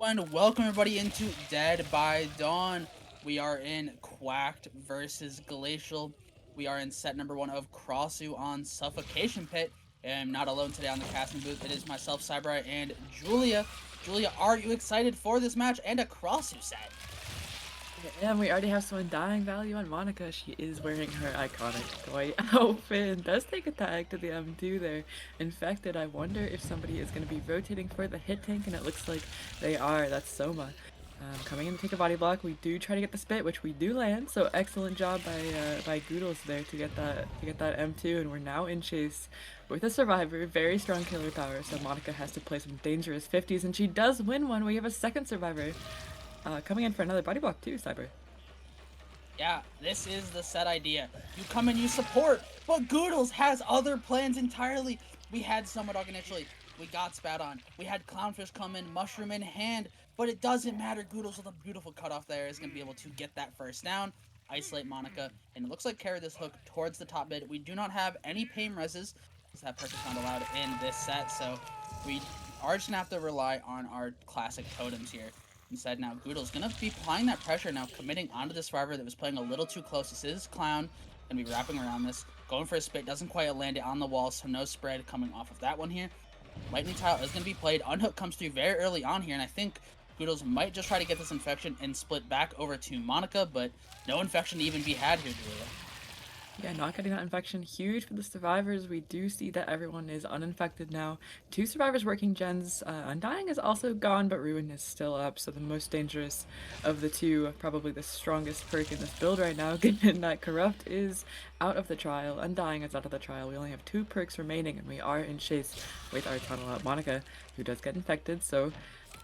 And welcome everybody into Dead by Dawn. We are in Quacked versus Glacial. We are in set number 1 of Crossu on Suffocation Pit. And I'm not alone today on the casting booth. It is myself, Cyber, and Julia. Julia, are you excited for this match and a Crossu set? And we already have some undying value on Monica. She is wearing her iconic white outfit and does take a tag to the M2 there. Infected, I wonder if somebody is going to be rotating for the hit tank, and it looks like they are. That's Soma. Coming in to take a body block. We do try to get the spit, which we do land. So excellent job by Goodles there to get that M2, and we're now in chase with a survivor. Very strong killer power. So Monica has to play some dangerous 50s, and she does win one. We have a second survivor. Coming in for another body block too, Cyber. Yeah, this is the set idea. You come and you support, but Goodles has other plans entirely. We had Summer initially. We got spat on. We had Clownfish come in, mushroom in hand, but it doesn't matter. Goodles with a beautiful cutoff there is going to be able to get that first down, isolate Monica, and it looks like carry this hook towards the top mid. We do not have any pain reses, because that perk is not allowed in this set, so we are just going to have to rely on our classic totems here. Instead, now Goodle's gonna be applying that pressure now, committing onto the survivor that was playing a little too close. This is Clown, gonna be wrapping around this, going for a spit, doesn't quite land it on the wall, so no spread coming off of that one here. Lightning Tile is gonna be played. Unhook comes through very early on here, and I think Goodles might just try to get this infection and split back over to Monica, but no infection to even be had here, Julia. Yeah, not getting that infection, huge for the survivors. We do see that everyone is uninfected now. Two survivors working gens. Undying is also gone, but Ruin is still up. So the most dangerous of the two, probably the strongest perk in this build right now, given that Corrupt is out of the trial. Undying is out of the trial. We only have two perks remaining, and we are in chase with our tunnel out Monica, who does get infected. So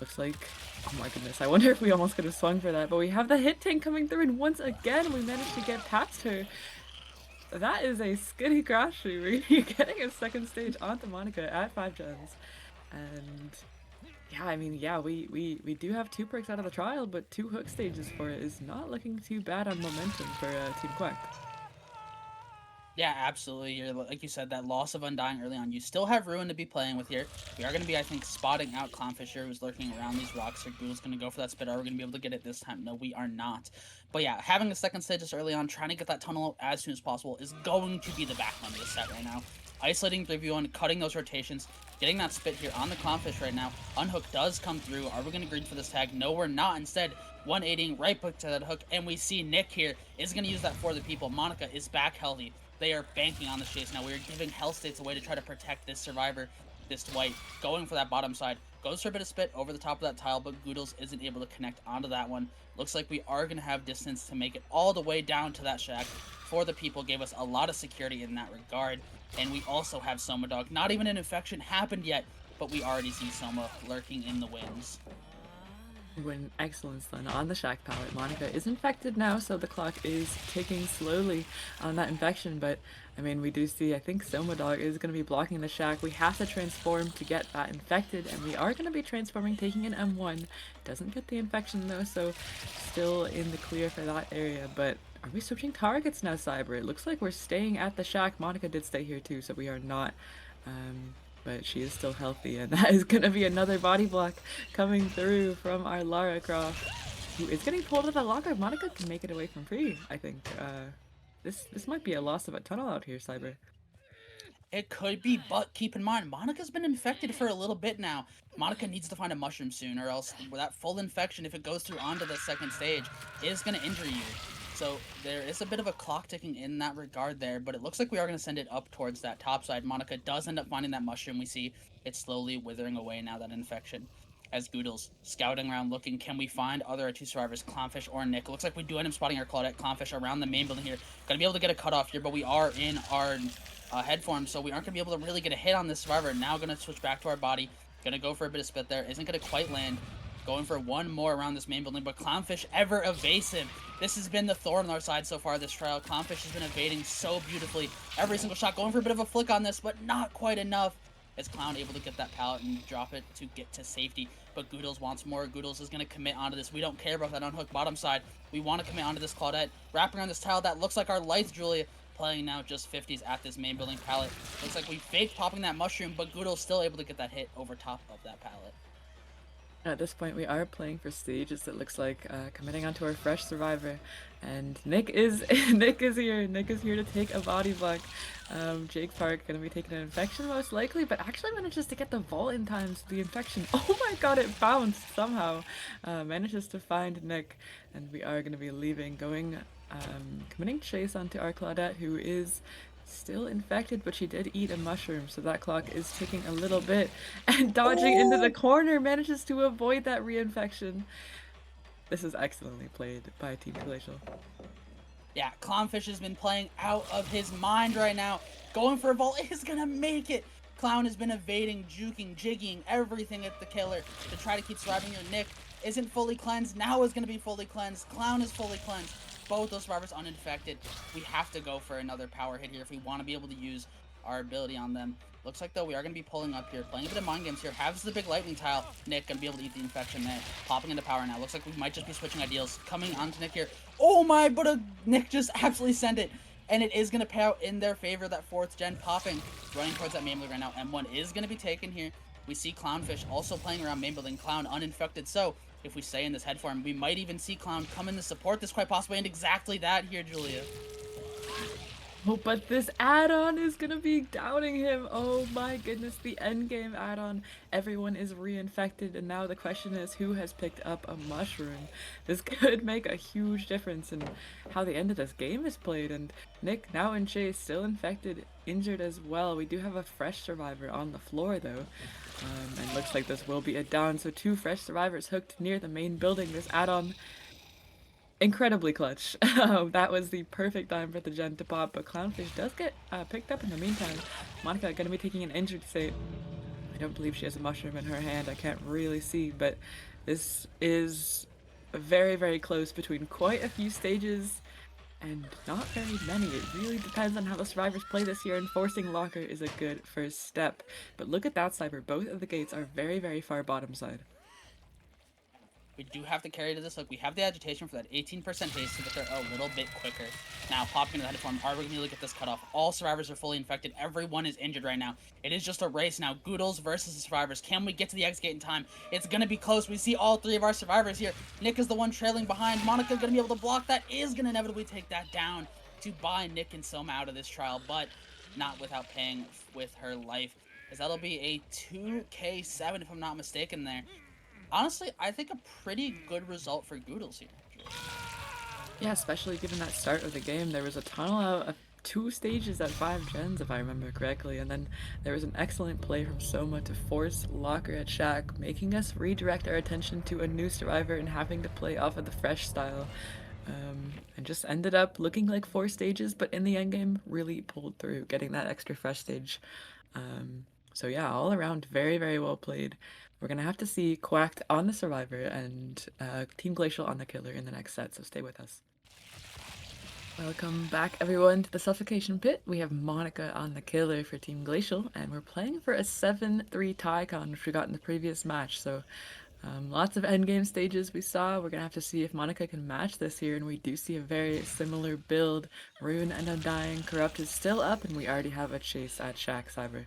looks like, oh my goodness, I wonder if we almost could have swung for that. But we have the hit tank coming through, and once again, we managed to get past her. That is a skinny crash through. You're getting a second stage onto Monica at 5 gens. And yeah, I mean, yeah, we do have two perks out of the trial, but two hook stages for it is not looking too bad on momentum for Team Quack. Yeah, absolutely. You're, like you said, that loss of Undying early on. You still have Ruin to be playing with here. We are going to be, I think, spotting out Clownfisher, who's lurking around these rocks here. Google's going to go for that spit. Are we going to be able to get it this time? No, we are not. But yeah, having a second stage just early on, trying to get that tunnel as soon as possible is going to be the backbone of the set right now. Isolating 3v1, cutting those rotations, getting that spit here on the Clownfish right now. Unhook does come through. Are we going to greed for this tag? No, we're not. Instead, 180ing right back to that hook, and we see Nick here is going to use that for the people. Monica is back healthy. They are banking on the chase now. We are giving health states away to try to protect this survivor, this Dwight, going for that bottom side. Goes for a bit of spit over the top of that tile, but Goodles isn't able to connect onto that one. Looks like we are going to have distance to make it all the way down to that shack for the people. Gave us a lot of security in that regard. And we also have Soma Dog. Not even an infection happened yet, but we already see Soma lurking in the winds. When excellence then on the Shack pallet. Monica is infected now, so the clock is ticking slowly on that infection. But I mean, we do see, I think Soma Dog is going to be blocking the Shack. We have to transform to get that infected, and we are going to be transforming, taking an M1. Doesn't get the infection though, so still in the clear for that area. But are we switching targets now, Cyber? It looks like we're staying at the Shack. Monica did stay here too, so we are not. But she is still healthy, and that is going to be another body block coming through from our Lara Croft, who is getting pulled to the locker. Monica can make it away from free, I think. This might be a loss of a tunnel out here, Cyber. It could be, but keep in mind, Monica's been infected for a little bit now. Monica needs to find a mushroom soon, or else that full infection, if it goes through onto the second stage, is going to injure you. So there is a bit of a clock ticking in that regard there, but it looks like we are going to send it up towards that top side. Monica does end up finding that mushroom. We see it slowly withering away now, that infection. As Goodles scouting around looking, can we find other two survivors, Clownfish or Nick? It looks like we do end up spotting our Claudette Clownfish around the main building here. Gonna be able to get a cutoff here, but we are in our head form, so we aren't gonna be able to really get a hit on this survivor. Now gonna switch back to our body. Gonna go for a bit of spit there. Isn't gonna quite land. Going for one more around this main building, but Clownfish ever evasive. This has been the thorn on our side so far this trial. Clownfish has been evading so beautifully. Every single shot going for a bit of a flick on this, but not quite enough. Is Clown able to get that pallet and drop it to get to safety? But Goodles wants more. Goodles is going to commit onto this. We don't care about that unhooked bottom side. We want to commit onto this Claudette. Wrapping around this tile, that looks like our Lights Julia. Playing now just 50s at this main building pallet. Looks like we faked popping that mushroom, but Goodles still able to get that hit over top of that pallet. At this point, we are playing for stages. It looks like committing onto our fresh survivor, and Nick is Nick is here. Nick is here to take a body block. Jake Park gonna be taking an infection most likely, but actually manages to get the vault in time. So the infection, oh my god, it bounced somehow. Manages to find Nick, and we are gonna be leaving, going committing chase onto our Claudette, who is still infected, but she did eat a mushroom, so that clock is ticking a little bit. And dodging into the Oh! corner manages to avoid that reinfection. This is excellently played by Team Glacial. Yeah, Clownfish has been playing out of his mind right now. Going for a vault is gonna make it. Clown has been evading, juking, jigging, everything at the killer to try to keep surviving here. Nick isn't fully cleansed. Now is gonna be fully cleansed. Clown is fully cleansed. Both those survivors uninfected. We have to go for another power hit here if we want to be able to use our ability on them. Looks like, though, we are going to be pulling up here, playing a bit of mind games here. Has the big lightning tile. Nick going to be able to eat the infection there. Popping into power now. Looks like we might just be switching ideals. Coming onto Nick here. Oh my, but Nick just absolutely sent it. And it is going to pay out in their favor, that 4th gen popping. Running towards that main building right now. M1 is going to be taken here. We see Clownfish also playing around main building. Clown uninfected. So if we stay in this head form, we might even see Clown come in to support this quite possibly. And exactly that here, Julia. Oh, but this add-on is gonna be downing him. Oh my goodness, the endgame add-on. Everyone is reinfected, and now the question is who has picked up a mushroom. This could make a huge difference in how the end of this game is played. And Nick, now in chase, still infected, injured as well. We do have a fresh survivor on the floor though. And looks like this will be a down. So 2 fresh survivors hooked near the main building. This add-on incredibly clutch. That was the perfect time for the gen to pop, but Clownfish does get picked up in the meantime. Monica gonna be taking an injured state. I don't believe she has a mushroom in her hand. I can't really see, but this is very, very close between quite a few stages and not very many. It really depends on how the survivors play this year, and forcing locker is a good first step. But look at that sniper. Both of the gates are very, very far bottom side. We do have to carry to this. Like, we have the agitation for that 18% haste to get there a little bit quicker. Now, popping into the head form, are we going to get this cut off? All survivors are fully infected. Everyone is injured right now. It is just a race now. Goodles versus the survivors. Can we get to the X gate in time? It's going to be close. We see all 3 of our survivors here. Nick is the one trailing behind. Monica going to be able to block that. Is going to inevitably take that down to buy Nick and Soma out of this trial, but not without paying with her life, as that'll be a 2K7 if I'm not mistaken there. Honestly, I think a pretty good result for Goodles here. Yeah, especially given that start of the game, there was a tunnel out of 2 stages at 5 gens, if I remember correctly, and then there was an excellent play from Soma to force locker at Shack, making us redirect our attention to a new survivor and having to play off of the fresh style. And just ended up looking like 4 stages, but in the endgame really pulled through, getting that extra fresh stage. So yeah, all around very, very well played. We're gonna have to see Quacked on the survivor and Team Glacial on the killer in the next set, so stay with us. Welcome back everyone to the Suffocation Pit. We have Monica on the killer for Team Glacial, and we're playing for a 7-3 tie con, which we got in the previous match, so lots of endgame stages we saw. We're gonna have to see if Monica can match this here, and we do see a very similar build. Rune and Undying. Corrupt is still up, and we already have a chase at Shack Cyber.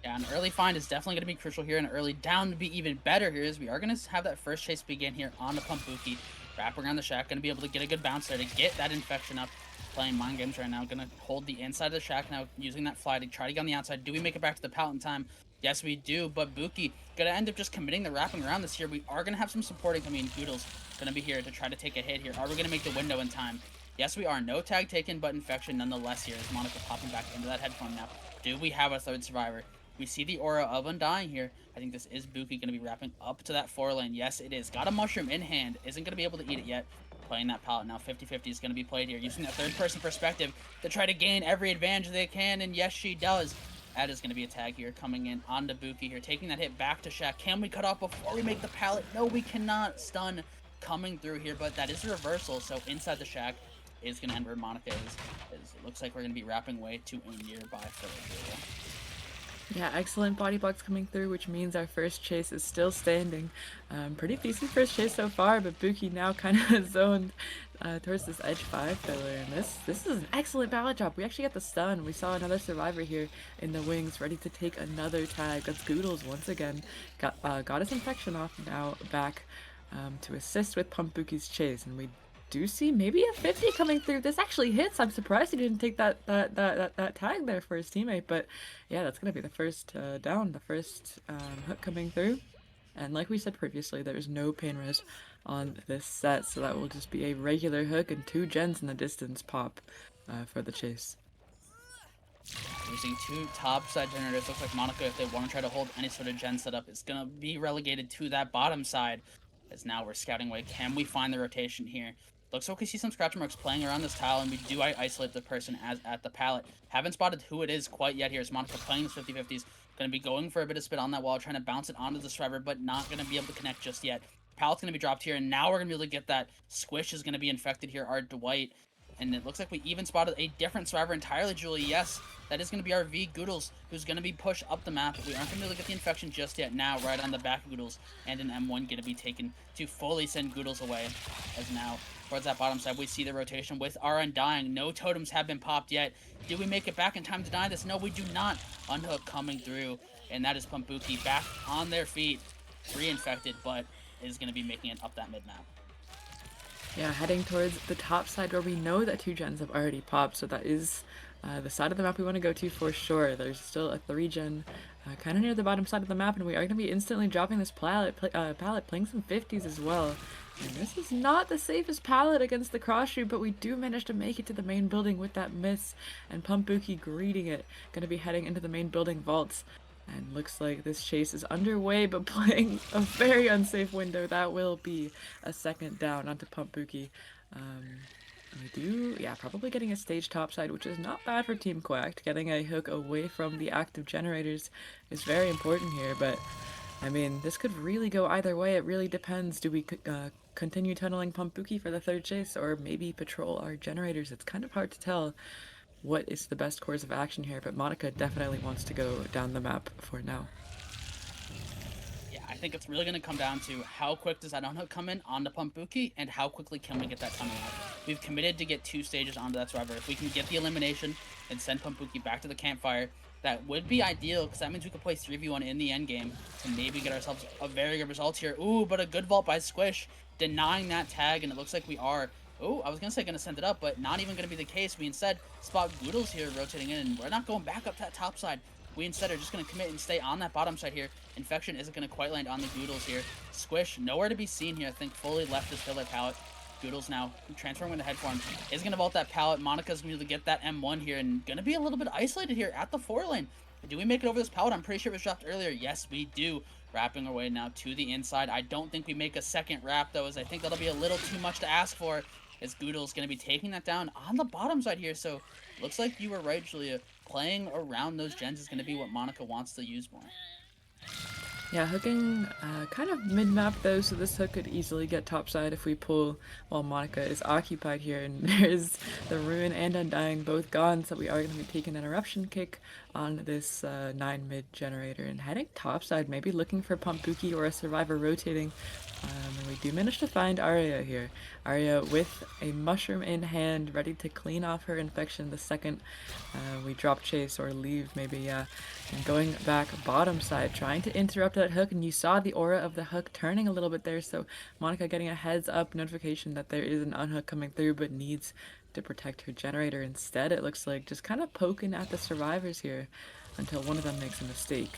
Yeah, an early find is definitely going to be crucial here, and early down to be even better here, as we are going to have that first chase begin here on the Pumpuki. Wrap around the Shack, going to be able to get a good bounce there to get that infection up. Playing mind games right now, going to hold the inside of the Shack now, using that fly to try to get on the outside. Do we make it back to the pallet in time? Yes, we do, but Buki going to end up just committing the wrapping around this here. We are going to have some supporting. I mean, Goodles going to be here to try to take a hit here. Are we going to make the window in time? Yes, we are. No tag taken, but infection nonetheless here, as Monica popping back into that headphone now. Do we have a 3rd survivor? We see the aura of Undying here. I think this is Buki going to be wrapping up to that 4 lane. Yes, it is. Got a mushroom in hand. Isn't going to be able to eat it yet. Playing that pallet now. 50-50 is going to be played here. Using that 3rd-person perspective to try to gain every advantage they can. And yes, she does. That is going to be a tag here coming in onto Buki here. Taking that hit back to Shack. Can we cut off before we make the pallet? No, we cannot. Stun coming through here. But that is a reversal. So inside the Shack is going to end where Monica is. It looks like we're going to be wrapping way to a nearby filler. Yeah, excellent body blocks coming through, which means our first chase is still standing. Pretty decent first chase so far, but Buki now kind of zoned towards this edge 5 filler, and this is an excellent pallet drop. We actually got the stun. We saw another survivor here in the wings, ready to take another tag. That's Goodles once again. Got his infection off, now back to assist with Pump Buki's chase, and we do see maybe a 50 coming through. This actually hits. I'm surprised he didn't take that tag there for his teammate, but yeah, that's gonna be the first down, the first hook coming through. And like we said previously, there's no pain res on this set, so that will just be a regular hook and 2 gens in the distance pop for the chase. Using 2 top side generators, looks like Monaco, if they want to try to hold any sort of gen setup, is going to be relegated to that bottom side. As now we're scouting away. Can we find the rotation here? Looks like we see some scratch marks playing around this tile, and we do isolate the person as at the pallet. Haven't spotted who it is quite yet here. Is Monaco playing this 50-50s? Going to be going for a bit of spit on that wall, trying to bounce it onto the survivor, but not going to be able to connect just yet. Pallet's going to be dropped here, and now we're going to be able to get that. Squish is going to be infected here. Our Dwight. And it looks like we even spotted a different survivor entirely, Julie. Yes, that is going to be our V Goodles, who's going to be pushed up the map. We aren't going to be able to get the infection just yet. Now, right on the back of Goodles, and an M1 going to be taken to fully send Goodles away. As now, towards that bottom side, we see the rotation with our Undying. No totems have been popped yet. Do we make it back in time to deny this? No, we do not. Unhook coming through, and that is Pumpuki back on their feet. Reinfected, but is going to be making it up that mid-map. Yeah, heading towards the top side where we know that 2 gens have already popped, so that is the side of the map we want to go to for sure. There's still a 3 gen kind of near the bottom side of the map, and we are going to be instantly dropping this pallet, playing some 50s as well. And this is not the safest pallet against the cross shoot, but we do manage to make it to the main building with that miss, and Pumpuki greeting it. Going to be heading into the main building vaults. And looks like this chase is underway, but playing a very unsafe window. That will be a second down onto Pumpuki. We do, yeah, probably getting a stage topside, which is not bad for Team Quacked. Getting a hook away from the active generators is very important here, but I mean, this could really go either way. It really depends. Do we continue tunneling Pumpuki for the third chase, or maybe patrol our generators? It's kind of hard to tell what is the best course of action here, but Monica definitely wants to go down the map for now. Yeah, I think it's really going to come down to how quick does that unhook come in onto Pumpuki, and how quickly can we get that tunnel out. We've committed to get 2 stages onto that survivor. If we can get the elimination and send Pumpuki back to the campfire, that would be ideal, because that means we could play 3v1 in the end game to maybe get ourselves a very good result here. Ooh, but a good vault by Squish, denying that tag, and it looks like we are. Oh, I was going to say going to send it up, but not even going to be the case. We instead spot Goodles here rotating in, and we're not going back up that top side. We instead are just going to commit and stay on that bottom side here. Infection isn't going to quite land on the Goodles here. Squish, nowhere to be seen here. I think fully left this filler pallet. Goodles now transferring with the head form. Is going to vault that pallet. Monica's going to get that M1 here, and going to be a little bit isolated here at the 4 lane. Do we make it over this pallet? I'm pretty sure it was dropped earlier. Yes, we do. Wrapping our way now to the inside. I don't think we make a second wrap, though, as I think that'll be a little too much to ask for, as Goodle's going to be taking that down on the bottom side here. So, looks like you were right, Julia. Playing around those gens is going to be what Monica wants to use more. Yeah, hooking kind of mid-map though, so this hook could easily get topside if we pull while Monica is occupied here, and there's the Ruin and Undying both gone, so we are going to be taking an Eruption kick on this 9 mid generator and heading topside, maybe looking for Pumpuki or a survivor rotating. And we do manage to find Arya here. Arya with a mushroom in hand, ready to clean off her infection the second we drop chase or leave, maybe, yeah. And going back bottom side, trying to interrupt that hook, and you saw the aura of the hook turning a little bit there, so Monica getting a heads up notification that there is an unhook coming through, but needs to protect her generator. Instead, it looks like just kind of poking at the survivors here until one of them makes a mistake.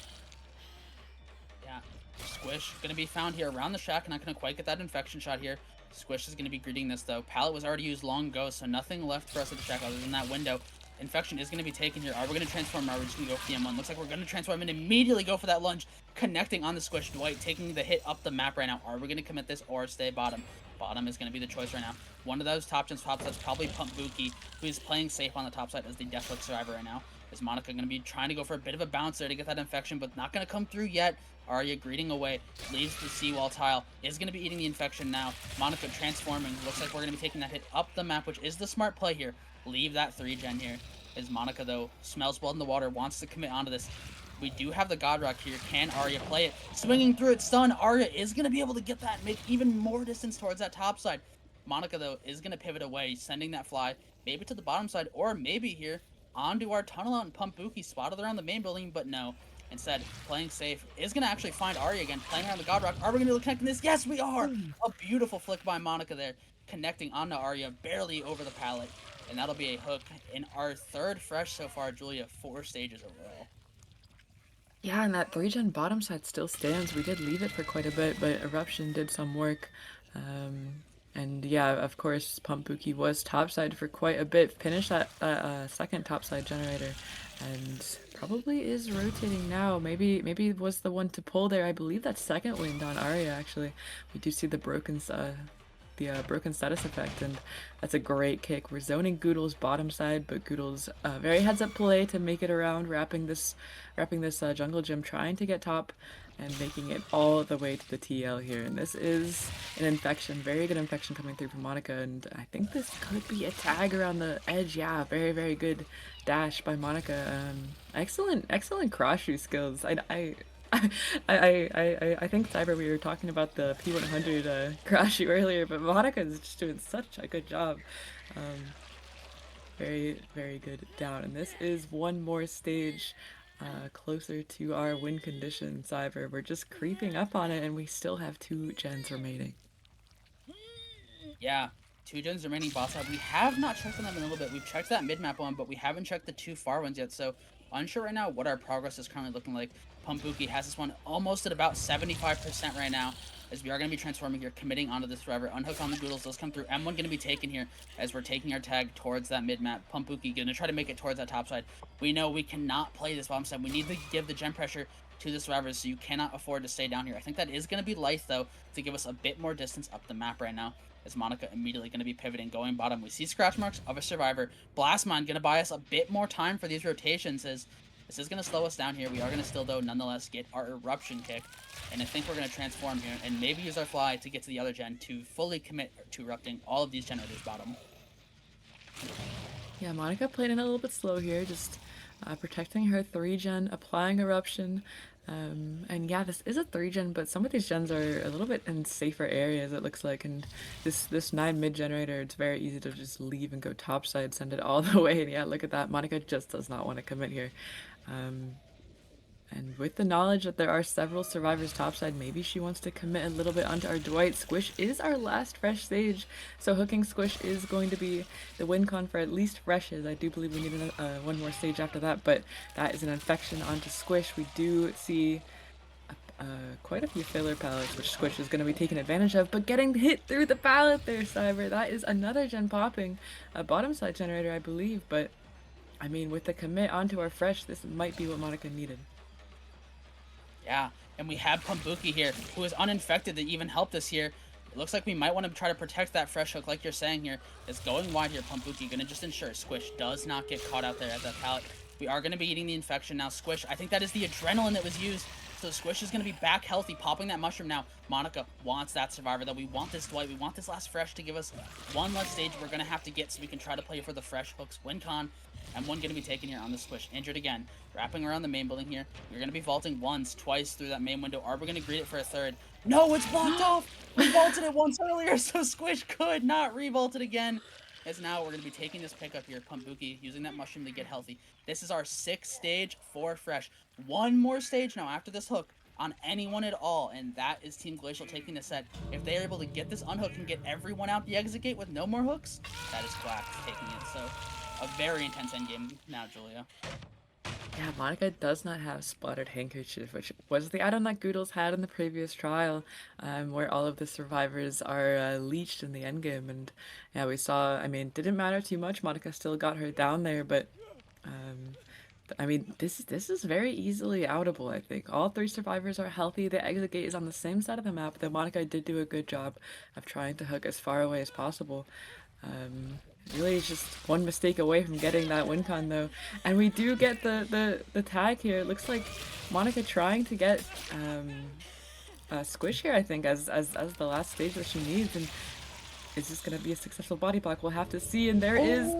Yeah, Squish going to be found here around the shack. Not going to quite get that infection shot here. Squish is going to be greeting this, though. Pallet was already used long ago, so nothing left for us at the shack other than that window. Infection is going to be taken here. Are we going to transform? Or are we just going to go for the M1? Looks like we're going to transform and immediately go for that lunge, connecting on the Squish. Dwight taking the hit up the map right now. Are we going to commit this or stay bottom? Bottom is going to be the choice right now. One of those top gens, top sides, probably Pumpuki, who is playing safe on the top side as the Deathlook survivor right now. Is Monica going to be trying to go for a bit of a bounce there to get that infection, but not going to come through yet. Arya greeting away, leaves the seawall tile, is going to be eating the infection now. Monica transforming, looks like we're going to be taking that hit up the map, which is the smart play here. Leave that 3 gen here. As Monica, though, smells blood in the water, wants to commit onto this. We do have the God Rock here. Can Arya play it? Swinging through it, stun. Arya is going to be able to get that and make even more distance towards that top side. Monica, though, is going to pivot away, sending that fly maybe to the bottom side, or maybe here onto our tunnel out and pump Buki, spotted around the main building, but no. Instead, playing safe is going to actually find Arya again, playing around the God Rock. Are we going to be able to connect this? Yes, we are! A beautiful flick by Monica there, connecting onto Arya, barely over the pallet. And that'll be a hook in our third fresh so far, Julia, 4 stages overall. Yeah, and that 3-gen bottom side still stands. We did leave it for quite a bit, but Eruption did some work. And yeah, of course, Pumpuki was topside for quite a bit, finished that second topside generator, and probably is rotating now. Maybe was the one to pull there. I believe that's second wind on Arya, actually. We do see the broken status effect, and that's a great kick. We're zoning Goodle's bottom side, but Goodle's very heads up play to make it around, wrapping this jungle gym, trying to get top and making it all the way to the TL here. And this is an infection, very good infection coming through from Monica, and I think this could be a tag around the edge. Yeah, very good dash by Monica. Excellent cross shoe skills. I think Cyber, we were talking about the P100 crash shoe earlier, but Monica is just doing such a good job. Very good down, and this is one more stage closer to our win condition. Cyber, we're just creeping up on it, and we still have 2 gens remaining. Yeah, 2 gens remaining bot side. We have not checked on them in a little bit. We've checked that mid-map one, but we haven't checked the 2 far ones yet, so unsure right now what our progress is currently looking like. Pumbuki has this one almost at about 75% right now, as we are going to be transforming here, committing onto this forever. Unhook on the Goodles does come through. M1 going to be taken here as we're taking our tag towards that mid-map. Pumbuki going to try to make it towards that top side. We know we cannot play this bottom side. We need to give the gen pressure to the survivors, so you cannot afford to stay down here. I think that is going to be Lythe, though, to give us a bit more distance up the map right now, as Monica immediately going to be pivoting, going bottom. We see scratch marks of a survivor. Blastmine going to buy us a bit more time for these rotations, as this is going to slow us down here. We are going to still, though, nonetheless get our eruption kick, and I think we're going to transform here and maybe use our fly to get to the other gen to fully commit to erupting all of these generators bottom. Yeah, Monica played in a little bit slow here, just protecting her 3-gen, applying eruption. And yeah, this is a 3-gen, but some of these gens are a little bit in safer areas, it looks like. And this 9 mid generator, it's very easy to just leave and go topside, send it all the way. And yeah, look at that. Monica just does not want to commit here. And with the knowledge that there are several survivors topside, maybe she wants to commit a little bit onto our Dwight. Squish is our last fresh stage, so hooking Squish is going to be the win con for at least freshes. I do believe we need one more stage after that, but that is an infection onto Squish. We do see quite a few filler pallets, which Squish is going to be taking advantage of, but getting hit through the pallet there, Cyber. That is another gen popping. A bottom side generator, I believe, but I mean, with the commit onto our fresh, this might be what Monica needed. Yeah, and we have Pumbuki here, who is uninfected to even help us here. It looks like we might want to try to protect that fresh hook, like you're saying here. It's going wide here, Pumbuki, going to just ensure Squish does not get caught out there at that pallet. We are going to be eating the infection now. Squish, I think that is the adrenaline that was used. So Squish is going to be back healthy, popping that mushroom now. Monica wants that survivor, though. We want this Dwight. We want this last fresh to give us one last stage we're going to have to get so we can try to play for the fresh hooks win con. And one going to be taken here on the Squish. Injured again. Wrapping around the main building here. We're going to be vaulting once, twice through that main window. Are we going to greet it for a third? No, it's blocked off! We vaulted it once earlier, so Squish could not revault it again. As now we're going to be taking this pickup here, Pumbuki, using that mushroom to get healthy. This is our 6th stage for fresh. One more stage now after this hook on anyone at all, and that is Team Glacial taking the set. If they are able to get this unhook and get everyone out the exit gate with no more hooks, that is Quacked taking it. So a very intense endgame now, Julia. Yeah, Monica does not have Splattered Handkerchief, which was the add-on that Goodles had in the previous trial, where all of the survivors are leached in the endgame. And yeah, we saw, I mean, didn't matter too much. Monica still got her down there, but I mean, this is very easily outable, I think. All 3 survivors are healthy. The exit gate is on the same side of the map, though Monica did do a good job of trying to hook as far away as possible. Really is just one mistake away from getting that win con, though. And we do get the tag here. It looks like Monica trying to get Squish here, I think, as the last stage that she needs. And Is this gonna be a successful body block? We'll have to see, and there is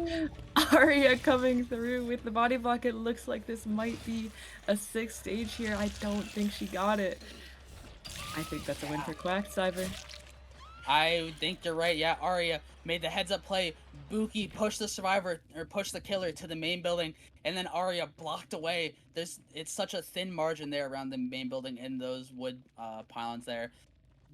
Oh, Arya coming through with the body block. It looks like this might be a 6th stage here. I don't think she got it. I think that's a win yeah. for Quacked, Cyber. I think you're right. Yeah, Arya made the heads up play. Buki pushed the survivor or pushed the killer to the main building, and then Arya blocked away. It's such a thin margin there around the main building and those wood pylons there.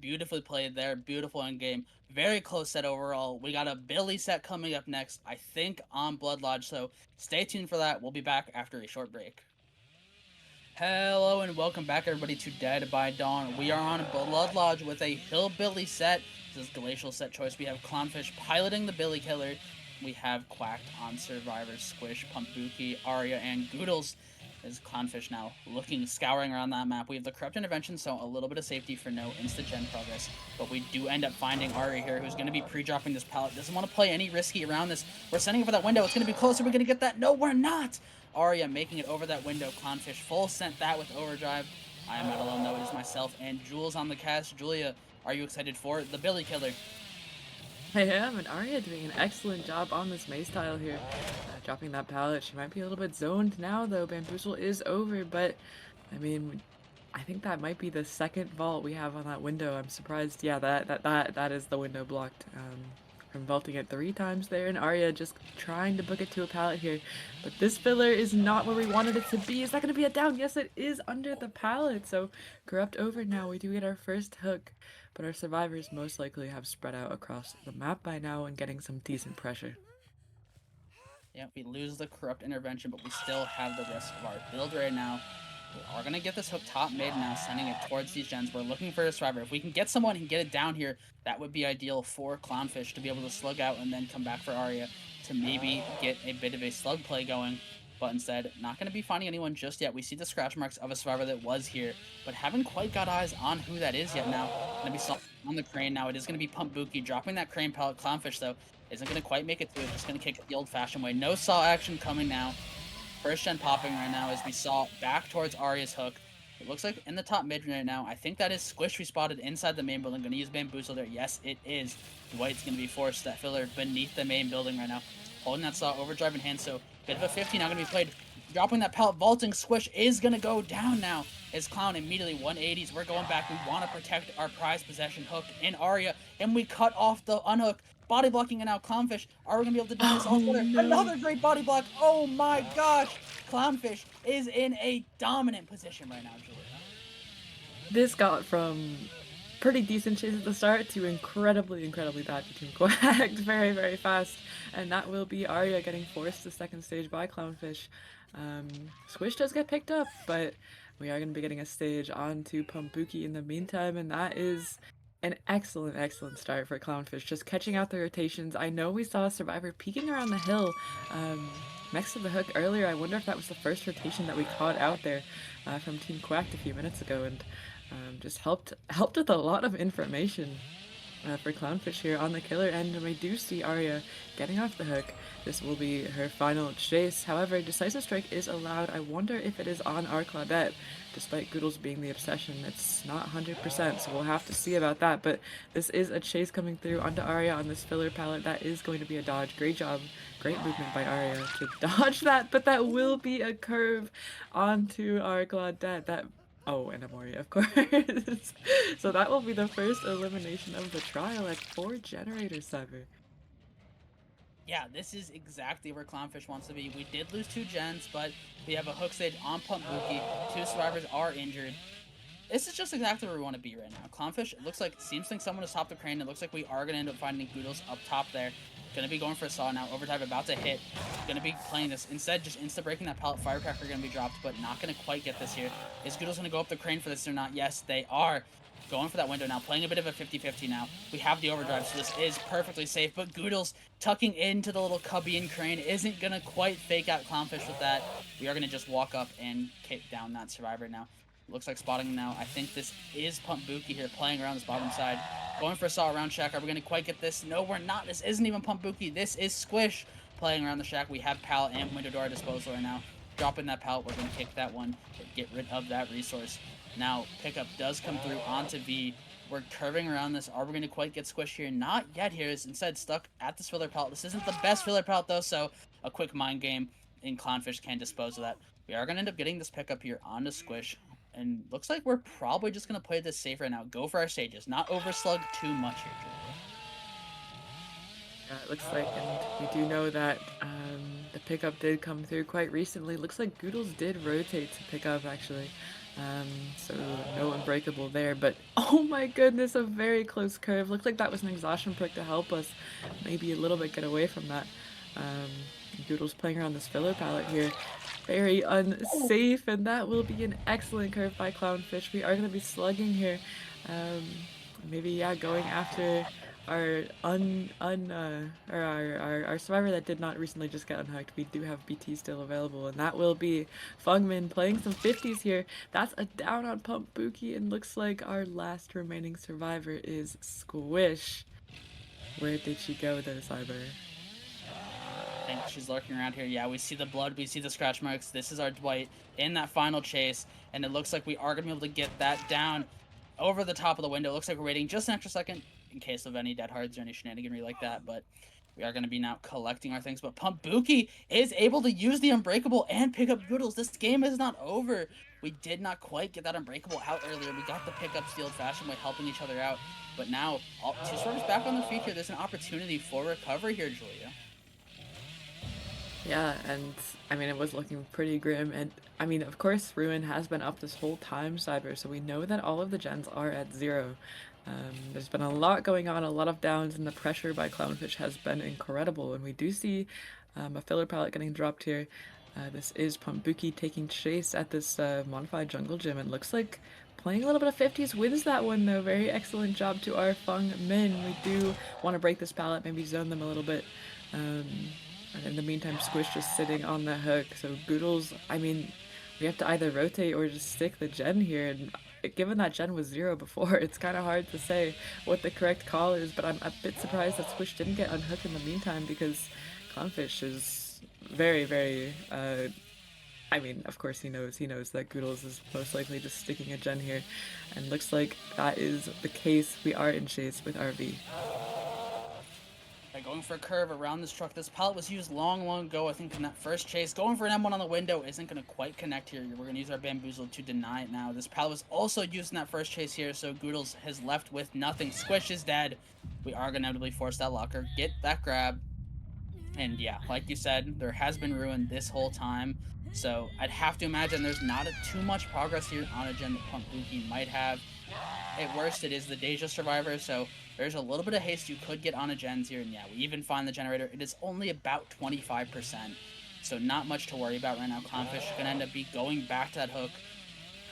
Beautifully played there. Beautiful end game. Very close set overall. We got a Billy set coming up next, I think, on Blood Lodge. So stay tuned for that. We'll be back after a short break. Hello and welcome back, everybody, to Dead by Dawn. We are on Blood Lodge with a Hillbilly set. This is Glacial set choice. We have Clownfish piloting the Billy Killer. We have Quacked on Survivor, Squish, Pumbuki, Arya, and Goodles. Is Clownfish now scouring around that map. We have the Corrupt Intervention, so a little bit of safety for no insta-gen progress. But we do end up finding Arya here, who's going to be pre-dropping this pallet. Doesn't want to play any risky around this. We're sending it for that window. It's going to be close. Are we going to get that? No, we're not! Arya making it over that window. Clownfish full sent that with overdrive. I am not alone though. It is myself and Jules on the cast. Julia, are you excited for the Billy Killer? I am, and Arya doing an excellent job on this maze tile here. Dropping that pallet. She might be a little bit zoned now, though. Bamboozle is over, but, I mean, I think that might be the second vault we have on that window. I'm surprised. Yeah, that is the window blocked. From vaulting it 3 times there, and Arya just trying to book it to a pallet here. But this filler is not where we wanted it to be. Is that going to be a down? Yes, it is under the pallet. So Corrupt over now. We do get our first hook, but our survivors most likely have spread out across the map by now and getting some decent pressure. Yeah, we lose the Corrupt Intervention, but we still have the rest of our build right now. We are going to get this hook top mid now, sending it towards these gens. We're looking for a survivor. If we can get someone and get it down here, that would be ideal for Clownfish to be able to slug out and then come back for Arya to maybe get a bit of a slug play going. But instead, not going to be finding anyone just yet. We see the scratch marks of a survivor that was here, but haven't quite got eyes on who that is yet now. Going to be on the crane now. It is going to be Pumbuki dropping that crane pallet. Clownfish, though, isn't going to quite make it to it. Just going to kick it the old-fashioned way. No saw action coming now. First gen popping right now as we saw back towards Arya's hook. It looks like in the top mid right now. I think that is Squish we spotted inside the main building. Going to use Bamboozle there. Yes, it is. Dwight's going to be forced that filler beneath the main building right now. Holding that saw, overdrive in hand, so bit of a 50 now going to be played. Dropping that pallet, vaulting. Squish is going to go down now. His Clown immediately 180s. We're going back. We want to protect our prized possession hook in Arya, and we cut off the unhook. Body blocking and now Clownfish. Are we going to be able to do this all together? No. Another great body block. Oh my gosh. Clownfish is in a dominant position right now, Julia. This got from pretty decent chase at the start to incredibly bad between Quacked very, very fast. And that will be Arya getting forced to second stage by Clownfish. Squish does get picked up, but we are going to be getting a stage onto Pumbuki in the meantime, and that is an excellent start for Clownfish. Just catching out the rotations. I know we saw a survivor peeking around the hill next to the hook earlier. I wonder if that was the first rotation that we caught out there from Team Quacked a few minutes ago, and just helped with a lot of information for Clownfish here on the killer end. And we do see Arya getting off the hook. This will be her final chase. However, Decisive Strike is allowed. I wonder if it is on our Claudette. Despite Goodles being the obsession, it's not 100%, so we'll have to see about that. But this is a chase coming through onto Arya on this filler pallet. That is going to be a dodge. Great job. Great movement by Arya to dodge that, but that will be a curve onto our Claudette. Oh, and Amoria, of course. So that will be the first elimination of the trial at 4 generators, Cyber. Yeah, this is exactly where Clownfish wants to be. We did lose 2 gens, but we have a hook stage on Pumbuki. 2 survivors are injured. This is just exactly where we want to be right now. Clownfish, seems like someone has topped the crane. It looks like we are going to end up finding Goodles up top there. Going to be going for a saw now. Overdrive about to hit. Going to be playing this. Instead, just insta-breaking that pallet. Firecracker going to be dropped, but not going to quite get this here. Is Goodles going to go up the crane for this or not? Yes, they are. Going for that window now, playing a bit of a 50-50 now. We have the overdrive, so this is perfectly safe, but Goodles tucking into the little cubby and crane isn't going to quite fake out Clownfish with that. We are going to just walk up and kick down that survivor now. Looks like spotting now. I think this is Pumbuki here, playing around this bottom side. Going for a saw around shack. Are we going to quite get this? No, we're not. This isn't even Pumbuki. This is Squish playing around the shack. We have pallet and window to our disposal right now. Dropping that pallet, we're going to kick that one, get rid of that resource. Now, pickup does come through onto V. We're curving around this. Are we going to quite get squished here? Not yet here. Is instead stuck at this filler pallet. This isn't the best filler pallet, though, so a quick mind game in Clownfish can dispose of that. We are going to end up getting this pickup here on the squish. And looks like we're probably just going to play this safe right now. Go for our stages. Not overslug too much here, Julia. Yeah, it looks like, and we do know that the pickup did come through quite recently. Looks like Goodles did rotate to pick up actually, so no unbreakable there. But oh my goodness, a very close curve. Looks like that was an exhaustion prick to help us maybe a little bit get away from that. Um, Goodles playing around this filler palette here. Very unsafe, and that will be an excellent curve by Clownfish. We are going to be slugging here. Um, Maybe, yeah, going after our or our survivor that did not recently just get unhooked. We do have BT still available, and that will be Fungmin playing some 50s here. That's a down on Pump Buki, and looks like our last remaining survivor is Squish. Where did she go though, Cyber? I think she's lurking around here. Yeah, we see the blood, we see the scratch marks. This is our Dwight in that final chase, and it looks like we are going to be able to get that down over the top of the window. It looks like we're waiting just an extra second in case of any dead hards or any shenaniganry like that, but we are going to be now collecting our things. But Pump Buki is able to use the Unbreakable and pick up Goodles. This game is not over. We did not quite get that Unbreakable out earlier. We got the pickups the old-fashioned way, helping each other out. But now, two survivors back on their feet here. There's an opportunity for recovery here, Julia. Yeah, and I mean, it was looking pretty grim. And I mean, of course, Ruin has been up this whole time, Cyber, so we know that all of the gens are at 0. There's been a lot going on, a lot of downs, and the pressure by Clownfish has been incredible. And we do see a filler pallet getting dropped here. This is Pumbuki taking chase at this modified jungle gym, and looks like playing a little bit of 50s wins that one, though. Very excellent job to our Fung Min. We do want to break this pallet, maybe zone them a little bit. Um, and in the meantime, Squish just sitting on the hook. So Goodles, I mean, we have to either rotate or just stick the gen here. And given that gen was 0 before, it's kind of hard to say what the correct call is. But I'm a bit surprised that Squish didn't get unhooked in the meantime, because Clownfish is very, very. I mean, of course he knows. He knows that Goodles is most likely just sticking a gen here, and looks like that is the case. We are in chase with RV. Going for a curve around this truck. This pallet was used long, long ago, I think, in that first chase. Going for an M1 on the window isn't going to quite connect here. We're going to use our Bamboozle to deny it now. This pallet was also used in that first chase here, so Goodles has left with nothing. Squish is dead. We are going to inevitably force that locker. Get that grab. And yeah, like you said, there has been ruin this whole time. So I'd have to imagine there's not too much progress here on a gen that Pump Buki might have. At worst, it is the Deja Survivor, so there's a little bit of haste you could get on a gens here. And yeah, we even find the generator. It is only about 25%, so not much to worry about right now. Clownfish is going to end up going back to that hook.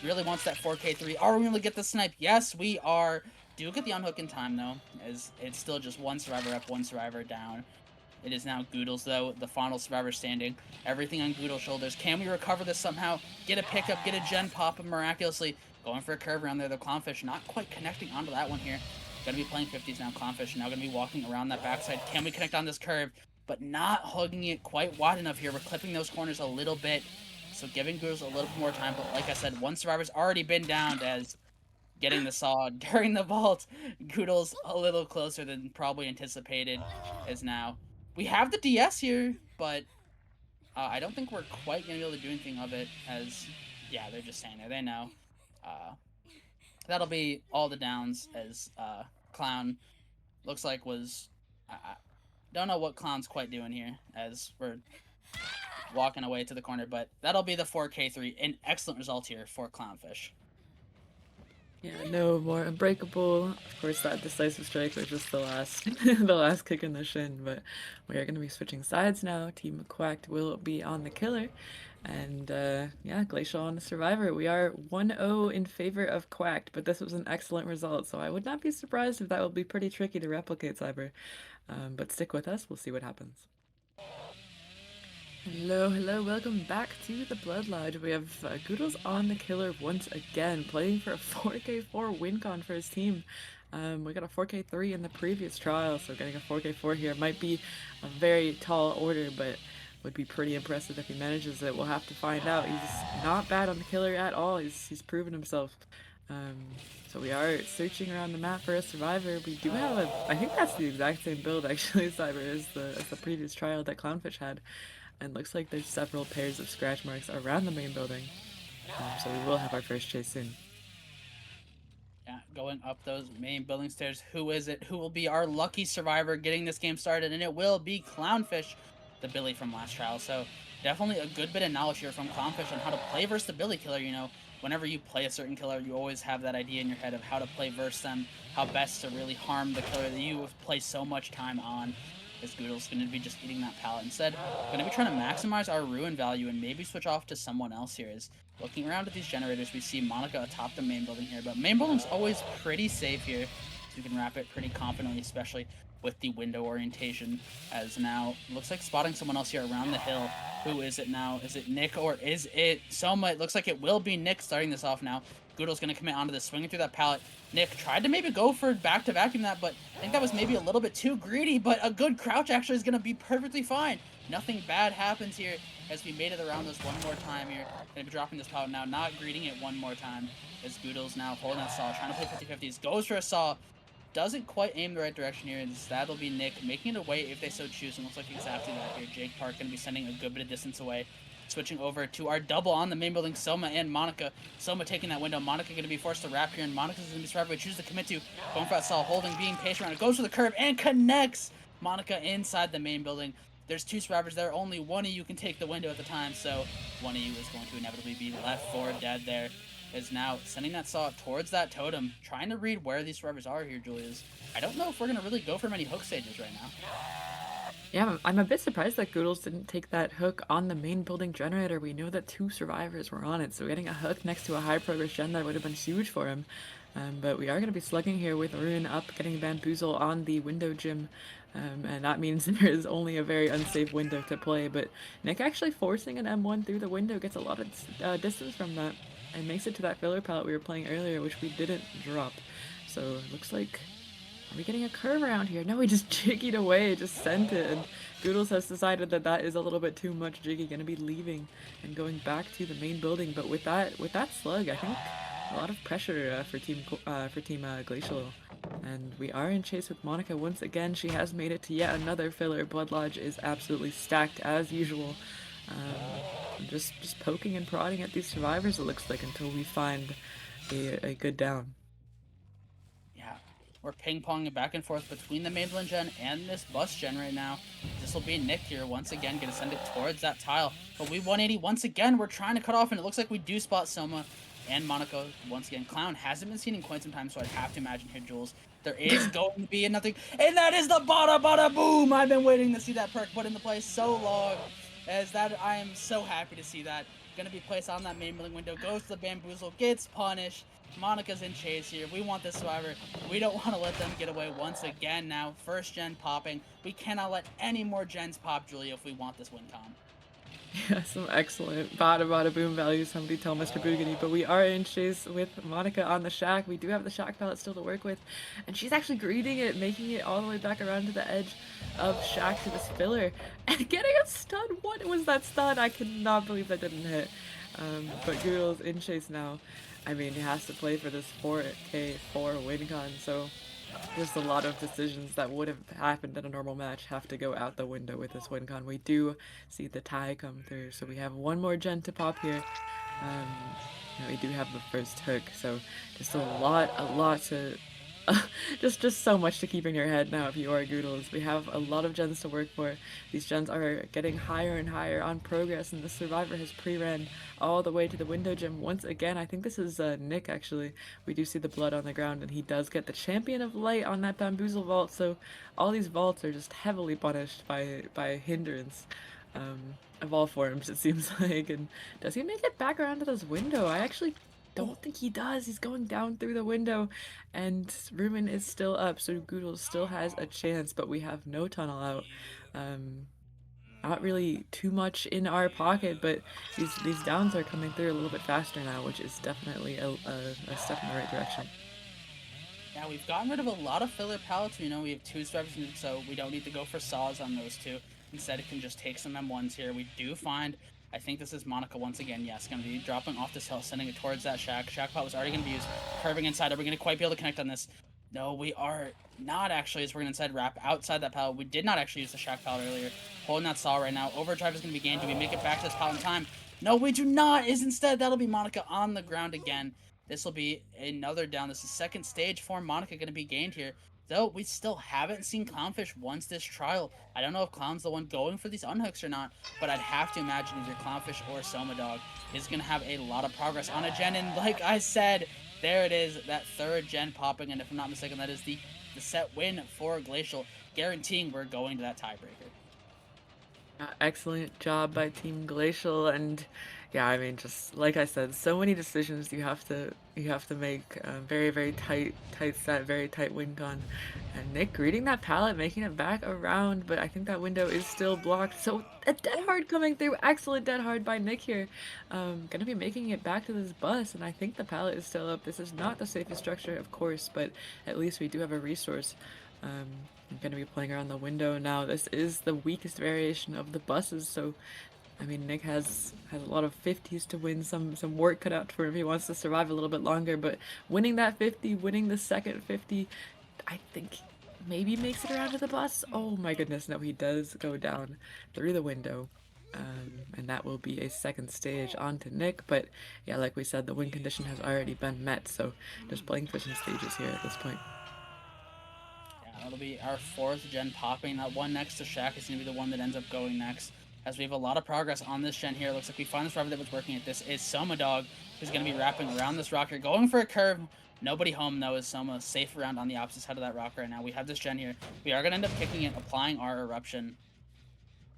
Really wants that 4K3. Are we able to get the snipe? Yes, we are. Do get the unhook in time, though, as it's still just one survivor up, one survivor down. It is now Goodles, though, the final survivor standing. Everything on Goodles' shoulders. Can we recover this somehow? Get a pickup, get a gen pop, and miraculously going for a curve around there. The Clownfish not quite connecting onto that one here. Gonna be playing 50s now. Clownfish now gonna be walking around that backside. Can we connect on this curve? But not hugging it quite wide enough here. We're clipping those corners a little bit. So giving Goodles a little bit more time. But like I said, one survivor's already been downed as getting the saw during the vault. Goodles a little closer than probably anticipated is now. We have the DS here, but I don't think we're quite going to be able to do anything of it as, yeah, they're just saying there. They know. That'll be all the downs as Clown looks like was... I don't know what Clown's quite doing here as we're walking away to the corner, but that'll be the 4K3. An excellent result here for Clownfish. Yeah, no more unbreakable. Of course, that decisive strike was just the last, the last kick in the shin. But we are going to be switching sides now. Team Quacked will be on the killer, and yeah, Glacial on the survivor. We are 1-0 in favor of Quacked, but this was an excellent result. So I would not be surprised if that will be pretty tricky to replicate, Cyber. But stick with us. We'll see what happens. Hello, hello, welcome back to the Blood Lodge. We have Goodles on the killer once again, playing for a 4K4 win con for his team. We got a 4K3 in the previous trial, so getting a 4K4 here might be a very tall order, but would be pretty impressive if he manages it. We'll have to find out. He's not bad on the killer at all. He's proven himself. Um, so we are searching around the map for a survivor. We do have a, I think that's the exact same build actually, Cyber, as the previous trial that Clownfish had. And looks like there's several pairs of scratch marks around the main building. So we will have our first chase soon. Yeah, going up those main building stairs. Who is it? Who will be our lucky survivor getting this game started? And it will be Clownfish, the Billy from last trial. So definitely a good bit of knowledge here from Clownfish on how to play versus the Billy killer. You know, whenever you play a certain killer, you always have that idea in your head of how to play versus them, how best to really harm the killer that you have placed so much time on. This Goodle's going to be just eating that pallet. Instead, going to be trying to maximize our ruin value and maybe switch off to someone else here. Is looking around at these generators, we see Monica atop the main building here, but main building's always pretty safe here, so we can wrap it pretty confidently, especially with the window orientation, as now looks like spotting someone else here around the hill. Who is it now? Is it Nick or is it Soma? It looks like it will be Nick starting this off now. Goodle's going to commit onto this, swinging through that pallet. Nick tried to maybe go for back to vacuum that, but I think that was maybe a little bit too greedy, but a good crouch actually is going to be perfectly fine. Nothing bad happens here as we made it around this one more time here. Gonna be dropping this pallet now, not greeting it one more time. As Goodle's now holding that saw, trying to play 50-50s, goes for a saw. Doesn't quite aim the right direction here, and that'll be Nick making it away if they so choose, and looks like exactly that here. Jake Park going to be sending a good bit of distance away. Switching over to our double on the main building, Soma and Monica. Soma taking that window, Monica going to be forced to wrap here, and Monica's going to be survivor we choose to commit to. Going for that saw, holding, being patient around it, goes for the curve, and connects Monica inside the main building. There's two survivors there, only one of you can take the window at the time, so one of you is going to inevitably be left for dead there. Is now sending that saw towards that totem, trying to read where these survivors are here, Julius. I don't know if we're going to really go for many hook stages right now. Yeah, I'm a bit surprised that Goodles didn't take that hook on the main building generator. We know that two survivors were on it, so getting a hook next to a high progress gen that would have been huge for him. But we are going to be slugging here with Rune up, getting Bamboozle on the window gym. And that means there is only a very unsafe window to play. But Nick actually forcing an M1 through the window gets a lot of distance from that and makes it to that filler pallet we were playing earlier, which we didn't drop. So it looks like, are we getting a curve around here? No, he just jiggied away, just sent it, and Goodles has decided that that is a little bit too much jiggy, gonna be leaving and going back to the main building. But with that slug, I think a lot of pressure for Team Glacial, and we are in chase with Monica once again. She has made it to yet another filler. Blood Lodge is absolutely stacked as usual. Just poking and prodding at these survivors, it looks like, until we find a good down. Yeah, we're ping-ponging back and forth between the Maybelline gen and this bus gen right now. This will be Nick here once again, going to send it towards that tile. But we 180 once again. We're trying to cut off, and it looks like we do spot Soma and Monaco once again. Clown hasn't been seen in quite some time, so I'd have to imagine here, Jules, there is going to be another, and that is the bada bada boom. I've been waiting to see that perk put into place so long. As that, I am so happy to see that. Going to be placed on that main building window. Goes to the Bamboozle, gets punished. Monica's in chase here. We want this survivor. We don't want to let them get away once again now. First gen popping. We cannot let any more gens pop, Julia, if we want this win con. Yeah, some excellent bada bada boom value, somebody tell Mr. Boogity. But we are in chase with Monica on the shack. We do have the shack pallet still to work with, and she's actually greeting it, making it all the way back around to the edge of shack to this filler, and getting a stun. What was that stun? I cannot believe that didn't hit. But Goodle's in chase now. I mean, he has to play for this 4K4 win con, so just a lot of decisions that would have happened in a normal match have to go out the window with this win con. We do see the tie come through, so we have one more gen to pop here. We do have the first hook, so just a lot to just so much to keep in your head now if you are Goodles. We have a lot of gens to work for. These gens are getting higher and higher on progress, and the survivor has pre-ran all the way to the window gym once again. I think this is Nick, actually. We do see the blood on the ground, and he does get the champion of light on that bamboozle vault, so all these vaults are just heavily punished by hindrance. Of all forms, it seems like. And does he make it back around to this window? I actually don't think he does. He's going down through the window, and Rumen is still up, so Goodle still has a chance, but we have no tunnel out. Not really too much in our pocket, but these downs are coming through a little bit faster now, which is definitely a step in the right direction. Yeah, we've gotten rid of a lot of filler pallets. You know, we have two survivors, so we don't need to go for saws on those two. Instead, it can just take some M1s here. We do find I think this is Monica once again. Yes, going to be dropping off this hill, sending it towards that shack. Shack pot was already going to be used. Curving inside. Are we going to quite be able to connect on this? No, we are not actually, as we're going to inside wrap outside that pallet. We did not actually use the shack pallet earlier. Holding that saw right now. Overdrive is going to be gained. Do we make it back to this pallet in time? No, we do not. Is instead, that'll be Monica on the ground again. This will be another down. This is second stage for Monica going to be gained here. Though we still haven't seen Clownfish once this trial. I don't know if Clown's the one going for these unhooks or not, but I'd have to imagine either Clownfish or Soma Dog is going to have a lot of progress on a gen. And like I said, there it is, that third gen popping. And if I'm not mistaken, that is the set win for Glacial, guaranteeing we're going to that tiebreaker. Excellent job by Team Glacial, and yeah, I mean, just like I said, so many decisions you have to make. Very very tight set, very tight win con, and Nick reading that pallet, making it back around, but I think that window is still blocked. So a dead hard coming through, excellent dead hard by Nick here. Gonna be making it back to this bus, and I think the pallet is still up. This is not the safest structure, of course, but at least we do have a resource. I'm gonna be playing around the window now. This is the weakest variation of the buses, so I mean Nick has a lot of 50s to win, some work cut out for him if he wants to survive a little bit longer, but winning that 50, winning the second 50, I think maybe makes it around to the bus. Oh my goodness, no, he does go down through the window. And that will be a second stage on to Nick, but yeah, like we said, the win condition has already been met, so just playing for some stages here at this point. That'll be our fourth gen popping. That one next to Shaq is going to be the one that ends up going next. As we have a lot of progress on this gen here. It looks like we find this driver that was working at this is Soma Dog, who's going to be wrapping around this rocker, going for a curve. Nobody home, though, is Soma safe around on the opposite side of that rock right now. We have this gen here. We are going to end up kicking it, applying our eruption.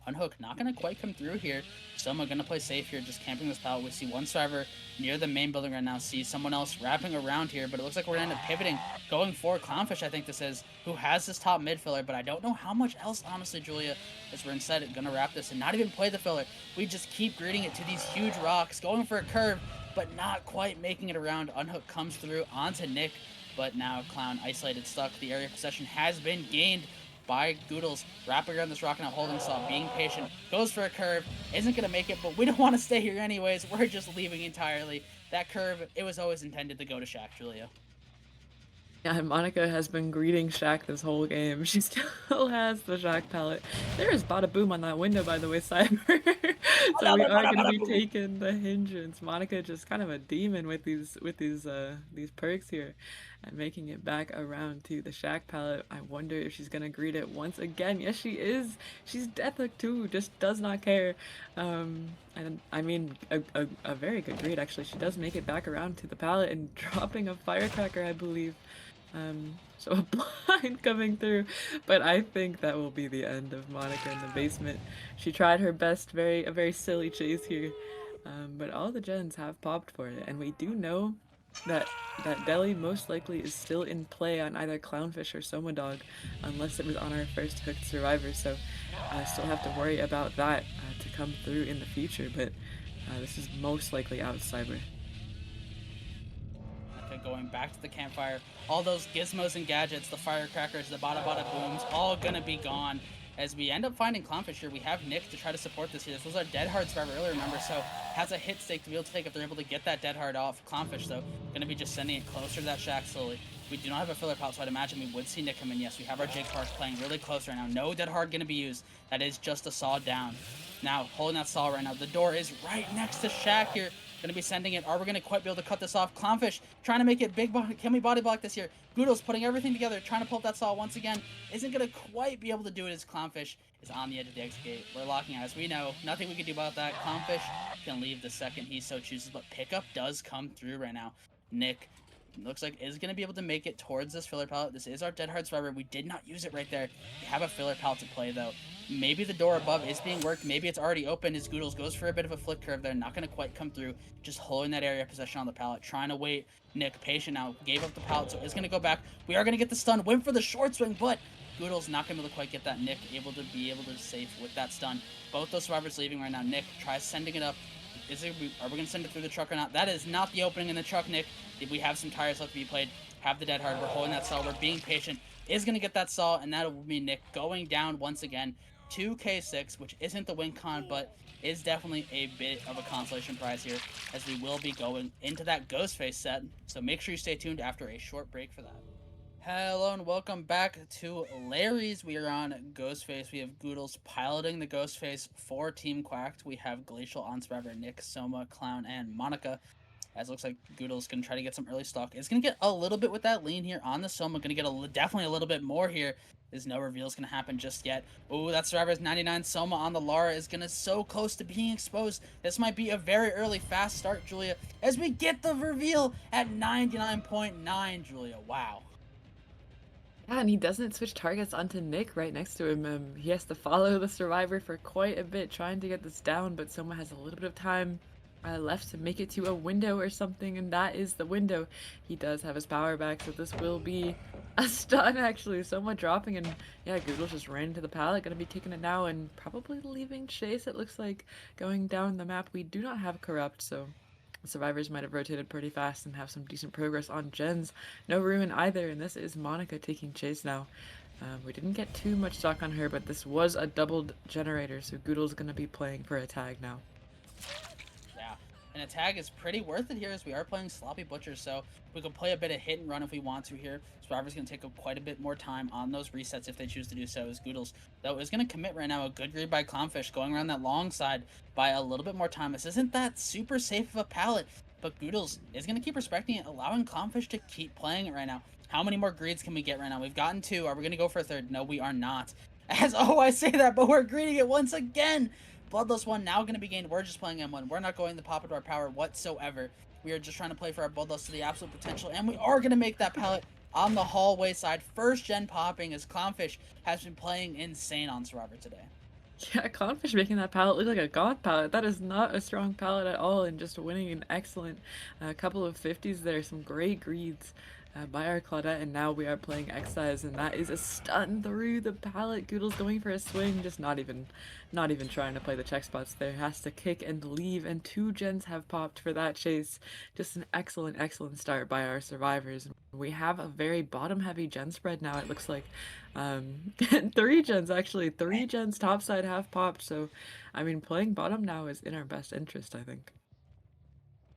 Unhook not going to quite come through here. Soma going to play safe here, just camping this pallet. We see one survivor near the main building right now. See someone else wrapping around here, but it looks like we're going to end up pivoting, going for Clownfish, I think this is, who has this top mid filler, but I don't know how much else, honestly, Julia, as we're instead going to wrap this and not even play the filler. We just keep greeting it to these huge rocks, going for a curve, but not quite making it around. Unhook comes through onto Nick, but now Clown isolated, stuck. The area possession has been gained by Goodles, wrapping around this rock now, holding saw, being patient, goes for a curve, isn't going to make it, but we don't want to stay here anyways. We're just leaving entirely. That curve, it was always intended to go to Shaq, Julia. Yeah, Monica has been greeting Shaq this whole game. She still has the Shaq palette. There is bada boom on that window, by the way, Cyber. So we are going to be taking the hindrance. Monica just kind of a demon with these perks here, and making it back around to the Shaq palette. I wonder if she's going to greet it once again. Yes, she is. She's Deathhook too. Just does not care. And I mean, a very good greet actually. She does make it back around to the palette and dropping a firecracker, I believe. So a blind coming through, but I think that will be the end of Monica in the basement. She tried her best, a very silly chase here, but all the gens have popped for it, and we do know that Deli most likely is still in play on either Clownfish or Soma Dog, unless it was on our first hooked survivor. So I still have to worry about that to come through in the future, but this is most likely out Cyber. Going back to the campfire, all those gizmos and gadgets, the firecrackers, the bada bada booms, all gonna be gone. As we end up finding Clownfish here, we have Nick to try to support this here. This was our dead hard survivor earlier, remember, so has a hit stake to be able to take if they're able to get that dead hard off. Clownfish, though, gonna be just sending it closer to that shack slowly. We do not have a filler pop, so I'd imagine we would see Nick come in. Yes, we have our Jig Park playing really close right now. No dead hard gonna be used. That is just a saw down. Now, holding that saw right now. The door is right next to Shaq here. Going to be sending it. Are we going to quite be able to cut this off? Clownfish trying to make it big. Can we body block this here? Goodles putting everything together, trying to pull up that saw once again. Isn't going to quite be able to do it as Clownfish is on the edge of the exit gate. We're locking eyes. We know nothing we can do about that. Clownfish can leave the second he so chooses, but pickup does come through right now. Nick looks like is going to be able to make it towards this filler pallet. This is our dead hard survivor. We did not use it right there. We have a filler pallet to play, though. Maybe the door above is being worked. Maybe it's already open. As Goodles goes for a bit of a flick curve there. Not going to quite come through. Just holding that area of possession on the pallet. Trying to wait. Nick, patient now. Gave up the pallet, so it's going to go back. We are going to get the stun. Went for the short swing, but Goodles not going to be able to quite get that. Nick able to safe with that stun. Both those survivors leaving right now. Nick tries sending it up. Are we going to send it through the truck or not? That is not the opening in the truck, Nick. We have some tires left to be played. Have the dead hard. We're holding that saw. We're being patient. Is going to get that saw, and that will be Nick going down once again. 2K6, which isn't the win con, but is definitely a bit of a consolation prize here, as we will be going into that Ghostface set. So make sure you stay tuned after a short break for that. Hello and welcome back to Larry's. We are on Ghostface. We have Goodles piloting the Ghostface for Team Quacked. We have Glacial on Survivor, Nick, Soma, Clown, and Monica. As it looks like Goodle's going to try to get some early stock. It's going to get a little bit with that lean here on the Soma. Going to get definitely a little bit more here. There's no reveal is going to happen just yet. Oh, that Survivor's 99 Soma on the Lara is going to so close to being exposed. This might be a very early fast start, Julia, as we get the reveal at 99.9, Julia. Wow. Yeah, and he doesn't switch targets onto Nick right next to him. He has to follow the survivor for quite a bit trying to get this down, but Soma has a little bit of time left to make it to a window or something, and that is the window. He does have his power back, so this will be a stun actually. Soma dropping, and yeah, Google just ran into the pallet, gonna be taking it now and probably leaving Chase, it looks like, going down the map. We do not have Corrupt, so the survivors might have rotated pretty fast and have some decent progress on gens. No ruin either, and this is Monica taking Chase now. We didn't get too much stock on her, but this was a doubled generator, so Goodle's gonna be playing for a tag now. Yeah. And a tag is pretty worth it here as we are playing Sloppy Butchers, so we can play a bit of hit and run if we want to here. Survivor's going to take quite a bit more time on those resets if they choose to do so, as Goodles, though, is going to commit right now. A good read by Clownfish, going around that long side by a little bit more time. This isn't that super safe of a pallet, but Goodles is going to keep respecting it, allowing Clownfish to keep playing it right now. How many more greeds can we get right now? We've gotten 2. Are we going to go for a 3rd? No, we are not. As, oh, I say that, but we're greeting it once again. Bloodlust 1 now going to be gained. We're just playing M1. We're not going to pop into our power whatsoever. We are just trying to play for our Bloodlust to the absolute potential, and we are going to make that pallet on the hallway side. First gen popping as Clownfish has been playing insane on Survivor today. Yeah, Clownfish making that pallet look like a god pallet. That is not a strong pallet at all, and just winning an excellent couple of 50s there. Some great greeds by our Claudette, and now we are playing Excise, and that is a stun through the pallet. Goodle's going for a swing, just not even trying to play the check spots there. Has to kick and leave, and 2 gens have popped for that chase. Just an excellent start by our survivors. We have a very bottom-heavy gen spread now, it looks like. 3 gens, actually. 3 gens topside have popped, so, I mean, playing bottom now is in our best interest, I think.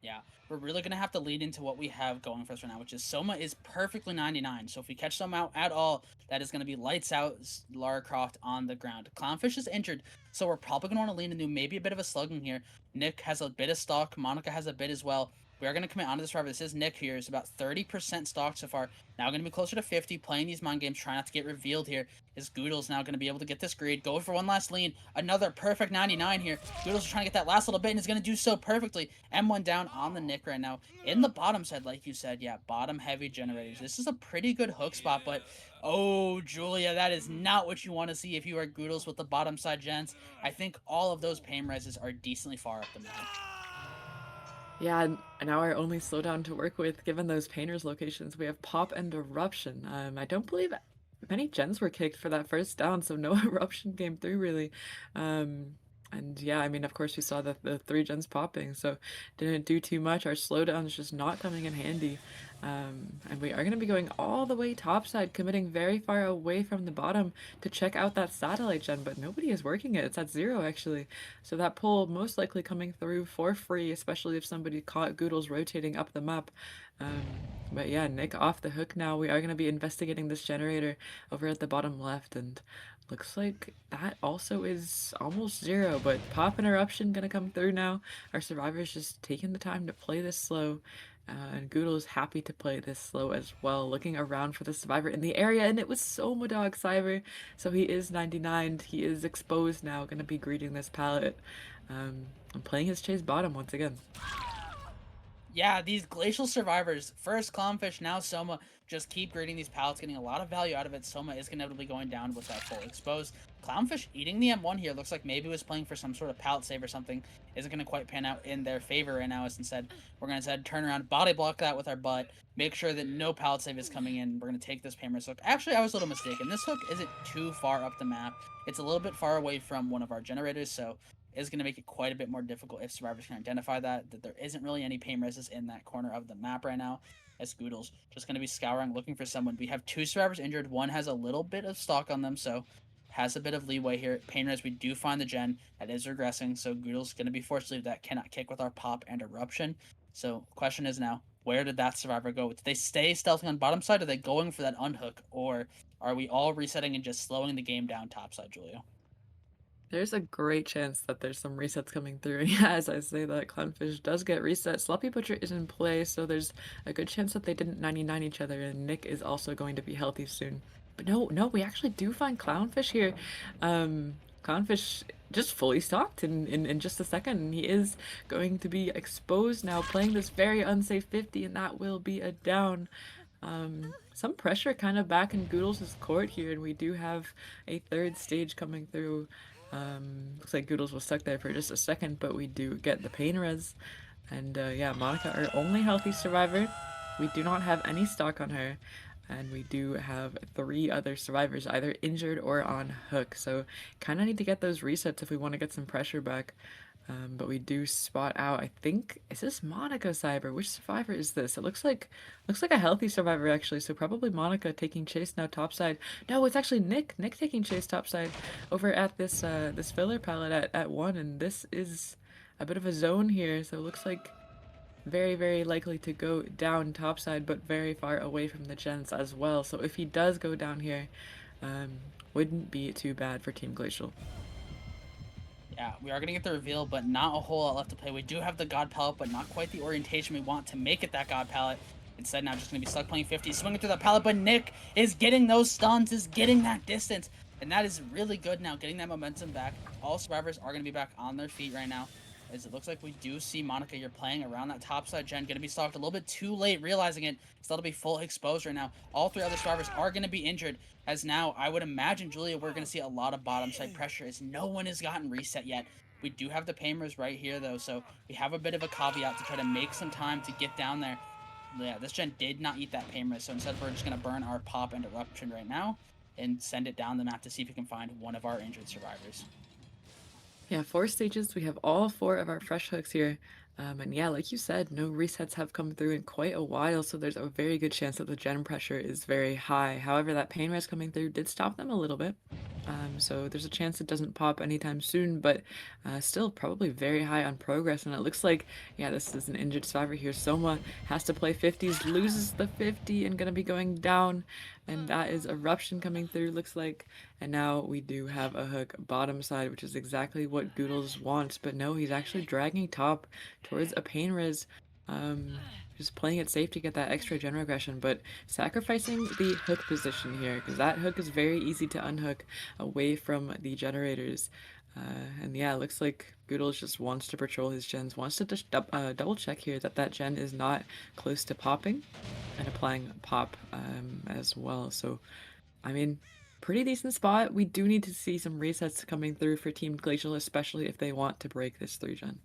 Yeah, we're really going to have to lead into what we have going for us right now, which is Soma is perfectly 99. So if we catch Soma out at all, that is going to be lights out Lara Croft on the ground. Clownfish is injured, so we're probably going to want to lean into maybe a bit of a slugging here. Nick has a bit of stock. Monica has a bit as well. We are going to commit onto this driver. This is Nick here. It's about 30% stock so far. Now going to be closer to 50, playing these mind games, trying not to get revealed here. Is Goodle's now going to be able to get this greed, go for one last lean. Another perfect 99 here. Goodle's trying to get that last little bit and is going to do so perfectly. M1 down on the Nick right now. In the bottom side, like you said, yeah, bottom heavy generators. This is a pretty good hook spot, but oh, Julia, that is not what you want to see if you are Goodles with the bottom side gens. I think all of those pain reses are decently far up the map. Yeah, and now our only slowdown to work with, given those painters locations, we have Pop and Eruption. I don't believe many gens were kicked for that first down, so no Eruption came through really. And yeah, I mean, of course, we saw the 3 gens popping, so didn't do too much. Our slowdown's just not coming in handy. And we are going to be going all the way topside, committing very far away from the bottom to check out that satellite gen, but nobody is working it. It's at 0, actually. So that pull most likely coming through for free, especially if somebody caught Goodles rotating up the map. Um, but yeah, Nick off the hook now. We are going to be investigating this generator over at the bottom left, and looks like that also is almost 0, but Pop and Eruption gonna come through now. Our survivors just taking the time to play this slow. And Goodle is happy to play this slow as well, looking around for the survivor in the area, and it was Soma Dog Cyber. So he is 99, he is exposed now, gonna be greeting this pallet. And playing his chase bottom once again. Yeah, these Glacial survivors, first Clownfish, now Soma, just keep grading these pallets, getting a lot of value out of it. Soma is inevitably going down with that full exposed. Clownfish eating the M1 here. Looks like maybe was playing for some sort of pallet save or something. Isn't going to quite pan out in their favor right now. As instead, we're going to turn around, body block that with our butt, make sure that no pallet save is coming in. We're going to take this Pammer's hook. Actually, I was a little mistaken. This hook isn't too far up the map. It's a little bit far away from one of our generators, so is going to make it quite a bit more difficult if survivors can identify that there isn't really any pain reses in that corner of the map right now, as Goodle's just going to be scouring, looking for someone. We have 2 survivors injured. One has a little bit of stock on them, so has a bit of leeway here. Pain Res, we do find the gen that is regressing, so Goodle's going to be forced to leave that cannot kick with our pop and eruption. So question is now, where did that survivor go? Did they stay stealthing on bottom side? Are they going for that unhook, or are we all resetting and just slowing the game down top side, Julia? There's a great chance that there's some resets coming through. And yeah, as I say that, Clownfish does get reset. Sloppy Butcher is in play, so there's a good chance that they didn't 99 each other, and Nick is also going to be healthy soon. But no, we actually do find Clownfish here. Clownfish just fully stocked in just a second, and he is going to be exposed now, playing this very unsafe 50, and that will be a down. Some pressure kind of back in Goodles' court here, and we do have a third stage coming through. Looks like Goodles was stuck there for just a second, but we do get the pain res. And yeah, Monica, our only healthy survivor. We do not have any stock on her. And we do have 3 other survivors either injured or on hook. So kind of need to get those resets if we want to get some pressure back. But we do spot out, I think, is this Monica Cyber? Which survivor is this? It looks like a healthy survivor actually, so probably Monica taking chase now topside. No, it's actually Nick. Nick taking chase topside over at this this filler pallet at 1, and this is a bit of a zone here, so it looks like very, very likely to go down topside, but very far away from the gens as well. So if he does go down here, wouldn't be too bad for Team Glacial. Yeah, we are going to get the reveal, but not a whole lot left to play. We do have the God Palette, but not quite the orientation we want to make it that God Palette. Instead, now just going to be stuck playing 50, swinging through that palette, but Nick is getting those stuns, is getting that distance, and that is really good now, getting that momentum back. All survivors are going to be back on their feet right now, as it looks like we do see Monica, you're playing around that top side gen, going to be stalked a little bit too late, realizing it, still to be full exposed right now. All 3 other survivors are going to be injured, as now, I would imagine, Julia, we're going to see a lot of bottom side pressure, as no one has gotten reset yet. We do have the Pamers right here, though, so we have a bit of a caveat to try to make some time to get down there. Yeah, this gen did not eat that Pamer, so instead we're just going to burn our pop and eruption right now and send it down the map to see if we can find one of our injured survivors. Yeah, 4 stages. We have all 4 of our fresh hooks here. And yeah, like you said, no resets have come through in quite a while, so there's a very good chance that the gen pressure is very high. However, that pain res coming through did stop them a little bit. So there's a chance it doesn't pop anytime soon, but still probably very high on progress. And it looks like, yeah, this is an injured survivor here. Soma has to play 50s, loses the 50, and gonna be going down. And that is Eruption coming through, looks like. And now we do have a hook bottom side, which is exactly what Goodles wants. But no, he's actually dragging top towards a pain res. Just playing it safe to get that extra gen regression, but sacrificing the hook position here, because that hook is very easy to unhook away from the generators. And yeah, it looks like Goodles just wants to patrol his gens, wants to just double check here that that gen is not close to popping, and applying pop as well. So, I mean, pretty decent spot. We do need to see some resets coming through for Team Glacial, especially if they want to break this 3-gen.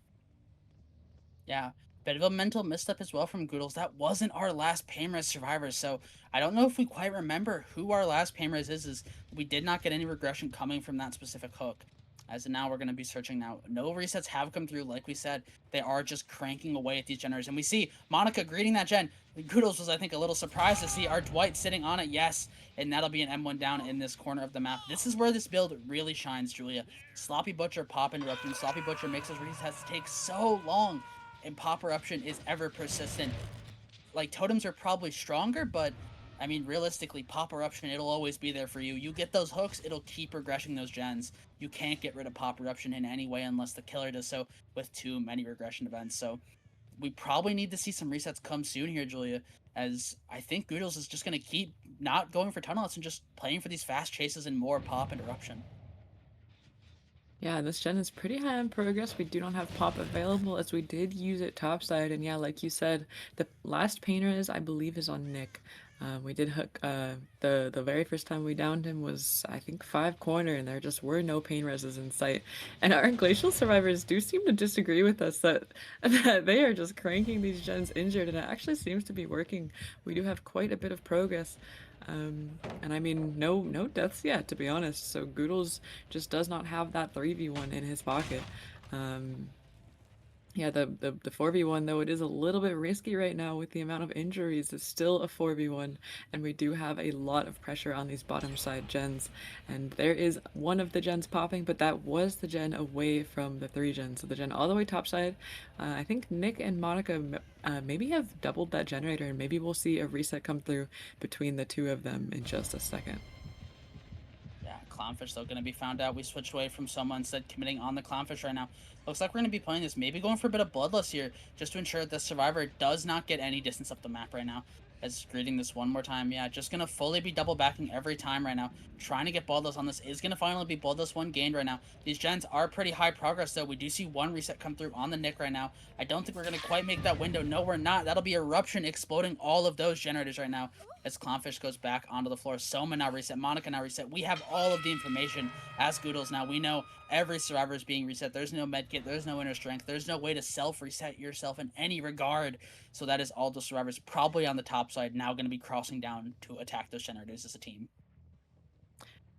Yeah, bit of a mental misstep as well from Goodles. That wasn't our last Pamres survivor, so I don't know if we quite remember who our last Pamres is we did not get any regression coming from that specific hook. As of now, we're going to be searching now. No resets have come through, like we said. They are just cranking away at these generators. And we see Monica greeting that gen. Goodles was, I think, a little surprised to see our Dwight sitting on it. Yes, and that'll be an M1 down in this corner of the map. This is where this build really shines, Julia. Sloppy Butcher, Pop Interruption. Sloppy Butcher makes those resets take so long, and Pop Eruption is ever persistent. Like, totems are probably stronger, but I mean, realistically, Pop Eruption, it'll always be there for you. You get those hooks, it'll keep regressing those gens. You can't get rid of Pop Eruption in any way unless the killer does so with too many regression events. So we probably need to see some resets come soon here, Julia, as I think Goodles is just going to keep not going for tunnels and just playing for these fast chases and more Pop and Eruption. Yeah, this gen is pretty high on progress. We do not have pop available as we did use it topside. And yeah, like you said, the last painter is, I believe, is on Nick. We did hook, the very first time we downed him was, I think, 5 corner, and there just were no pain reses in sight. And our glacial survivors do seem to disagree with us that they are just cranking these gens injured, and it actually seems to be working. We do have quite a bit of progress. And I mean, no deaths yet, to be honest. So Goodles just does not have that 3v1 in his pocket. Yeah, the 4v1 though, it is a little bit risky right now with the amount of injuries. It's still a 4v1, and we do have a lot of pressure on these bottom side gens. And there is one of the gens popping, but that was the gen away from the 3 gen. So the gen all the way top side. I think Nick and Monica maybe have doubled that generator, and maybe we'll see a reset come through between the two of them in just a second. Yeah, Clownfish though gonna be found out. We switched away from someone instead committing on the Clownfish right now. Looks like we're gonna be playing this, maybe going for a bit of Bloodlust here, just to ensure that the survivor does not get any distance up the map right now. As greeting this one more time, yeah, just gonna fully be double backing every time right now. Trying to get Bloodlust on this is gonna finally be Bloodlust 1 gained right now. These gens are pretty high progress though. We do see one reset come through on the Nick right now. I don't think we're gonna quite make that window. No, we're not. That'll be Eruption exploding all of those generators right now as Clownfish goes back onto the floor. Soma now reset. Monica now reset. We have all of the information as Goodles now. We know every survivor is being reset. There's no medkit. There's no inner strength. There's no way to self-reset yourself in any regard. So that is all the survivors probably on the top side now going to be crossing down to attack those generators as a team.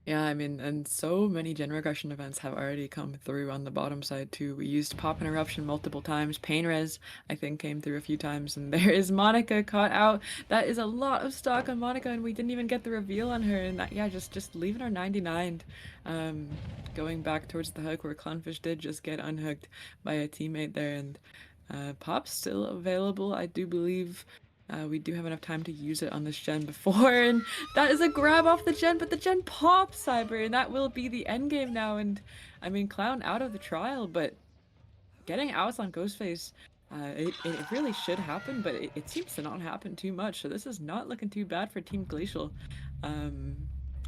Yeah, I mean, and so many gen regression events have already come through on the bottom side too. We used Pop and Eruption multiple times. Pain Res, I think, came through a few times, and there is Monica caught out. That is a lot of stock on Monica, and we didn't even get the reveal on her. And that, yeah, just leaving her 99, um, going back towards the hook where Clownfish did just get unhooked by a teammate there, and Pop's still available, I do believe. We do have enough time to use it on this gen before, and that is a grab off the gen, but the gen pops Cyber, and that will be the end game now. And I mean, Clown out of the trial, but getting outs on Ghostface, it really should happen, but it seems to not happen too much. So this is not looking too bad for Team Glacial. Um,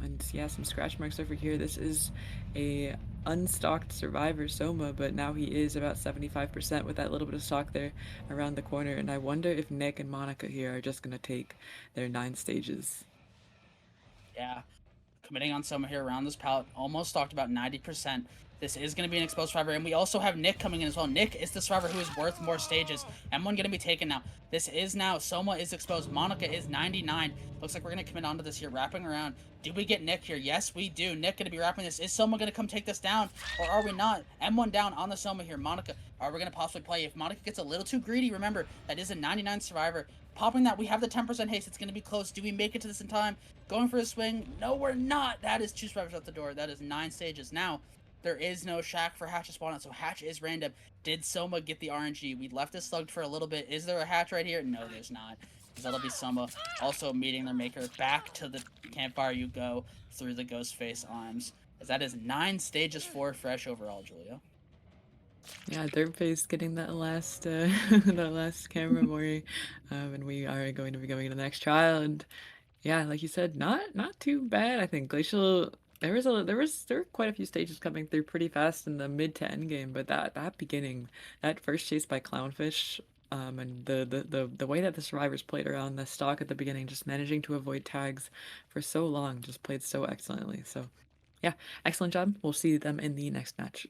and yeah, some scratch marks over here. This is a unstocked survivor Soma, but now he is about 75% with that little bit of stock there around the corner. And I wonder if Nick and Monica here are just gonna take their 9 stages. Yeah. Committing on someone here around this pallet, almost talked about 90%. This is going to be an exposed survivor, and we also have Nick coming in as well. Nick is the survivor who is worth more stages. M1 going to be taken now. This is now, Soma is exposed. Monica is 99. Looks like we're going to commit onto this here, wrapping around. Do we get Nick here? Yes, we do. Nick going to be wrapping this. Is Soma going to come take this down, or are we not? M1 down on the Soma here. Monica, are we going to possibly play? If Monica gets a little too greedy, remember, that is a 99 survivor. Popping that, we have the 10% haste. It's going to be close. Do we make it to this in time? Going for a swing? No, we're not. That is 2 survivors out the door. That is 9 stages. Now, there is no shack for Hatch to spawn on, so Hatch is random. Did Soma get the RNG? We left it slugged for a little bit. Is there a Hatch right here? No, there's not. That'll be Soma also meeting their maker. Back to the campfire you go through the Ghostface arms. As that is 9 stages for Fresh overall, Julia. Yeah, Dirtface getting that last that last camera mori, and we are going to be going to the next trial. And yeah, like you said, not too bad. I think Glacial. There were quite a few stages coming through pretty fast in the mid to end game, but that beginning, that first chase by Clownfish, and the way that the survivors played around the stock at the beginning, just managing to avoid tags for so long, just played so excellently. So yeah, excellent job. We'll see them in the next match.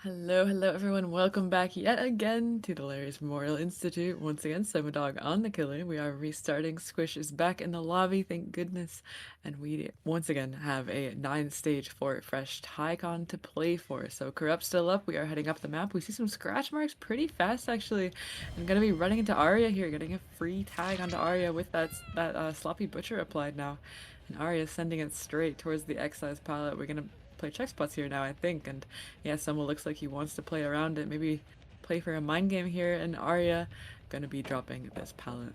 Hello, hello everyone. Welcome back yet again to the Larry's Memorial Institute. Once again, Dog on the killer. We are restarting. Squish is back in the lobby, thank goodness. And we once again have a 9-stage for Fresh Tycon to play for. So Corrupt still up. We are heading up the map. We see some scratch marks pretty fast actually. I'm gonna be running into Arya here, getting a free tag onto Arya with that sloppy butcher applied now. And Arya sending it straight towards the excise pallet. We're gonna play check spots here now, I think. And yeah, someone looks like he wants to play around it. Maybe play for a mind game here. And Arya gonna be dropping this pallet.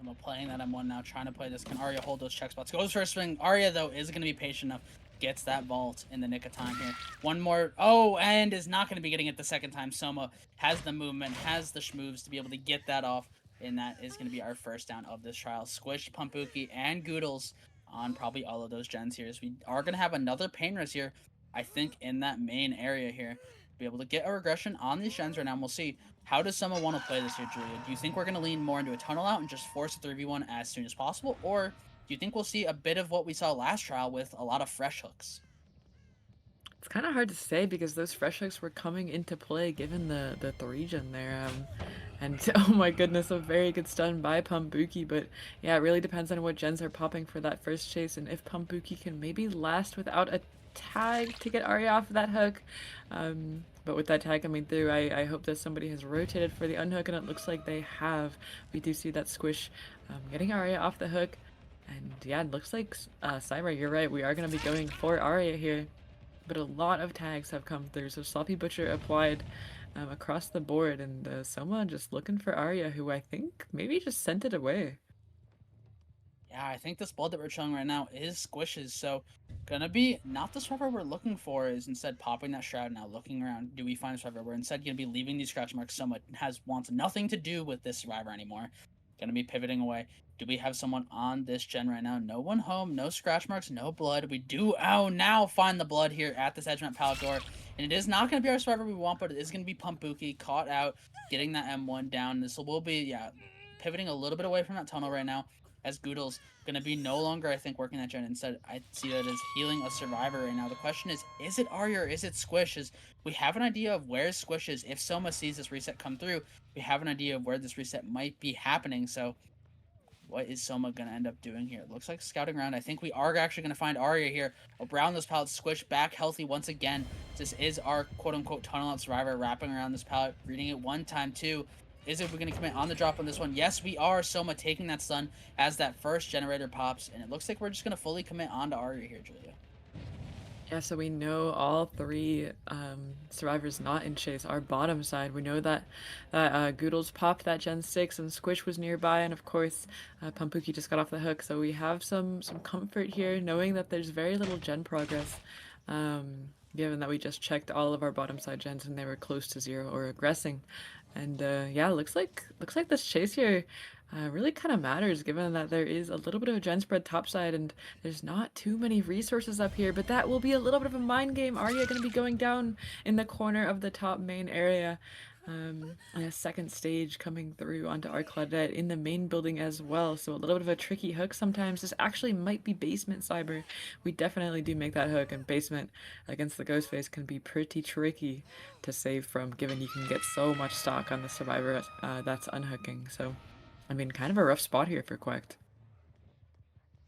I'm playing that M1 now, trying to play this. Can Arya hold those check spots? Goes for a swing. Arya, though, is going to be patient enough. Gets that vault in the nick of time here. One more. Oh, and is not going to be getting it the second time. Soma has the movement, has the schmoves to be able to get that off. And that is going to be our first down of this trial. Squish, Pumpuki, and Goodles on probably all of those gens here. So we are going to have another pain res here, I think, in that main area here. Be able to get a regression on these gens right now, and we'll see. How does someone want to play this here, Julia? Do you think we're going to lean more into a tunnel out and just force a 3v1 as soon as possible? Or do you think we'll see a bit of what we saw last trial with a lot of fresh hooks? It's kind of hard to say because those fresh hooks were coming into play given the 3-gen there. And oh my goodness, a very good stun by Pumbuki. But yeah, it really depends on what gens are popping for that first chase and if Pumbuki can maybe last without a tag to get Arya off of that hook. But with that tag coming through, I hope that somebody has rotated for the unhook, and it looks like they have. We do see that squish getting Arya off the hook. And yeah, it looks like Cyber, you're right. We are going to be going for Arya here. But a lot of tags have come through. So Sloppy Butcher applied across the board, and Soma just looking for Arya, who I think maybe just sent it away. Yeah, I think this blood that we're showing right now is squishes, so gonna be not the survivor we're looking for, is instead popping that shroud now, looking around, do we find a survivor? We're instead gonna be leaving these scratch marks. Someone wants nothing to do with this survivor anymore. Gonna be pivoting away. Do we have someone on this gen right now? No one home, no scratch marks, no blood. We do now find the blood here at this edge map pallet door. And it is not gonna be our survivor we want, but it is gonna be Pumpuki caught out, getting that M1 down. This will be, yeah, pivoting a little bit away from that tunnel right now, as Goodle's going to be no longer, I think, working that gen. Instead, I see that as healing a survivor right now. The question is it Arya or is it Squish? Is we have an idea of where Squish is. If Soma sees this reset come through, we have an idea of where this reset might be happening. So what is Soma going to end up doing here? It looks like scouting around. I think we are actually going to find Arya here. Around this pallet, Squish back healthy once again. This is our quote-unquote tunnel out survivor wrapping around this pallet, reading it one time, too. Is it we're going to commit on the drop on this one? Yes, we are. Soma taking that stun as that first generator pops, and it looks like we're just going to fully commit onto Arya here, Julia. Yeah, so we know all three survivors not in chase are bottom side. We know that Goodles popped that Gen 6 and Squish was nearby, and of course Pumpuki just got off the hook. So we have some comfort here knowing that there's very little gen progress. Given that we just checked all of our bottom side gens and they were close to zero or aggressing. And yeah, looks like this chase here really kind of matters given that there is a little bit of a gen spread topside and there's not too many resources up here, but that will be a little bit of a mind game. Arya going to be going down in the corner of the top main area. And a second stage coming through onto our Claudette in the main building as well. So a little bit of a tricky hook sometimes. This actually might be basement cyber. We definitely do make that hook, and basement against the ghost face can be pretty tricky to save from, given you can get so much stock on the survivor that's unhooking. So, I mean, kind of a rough spot here for Quacked.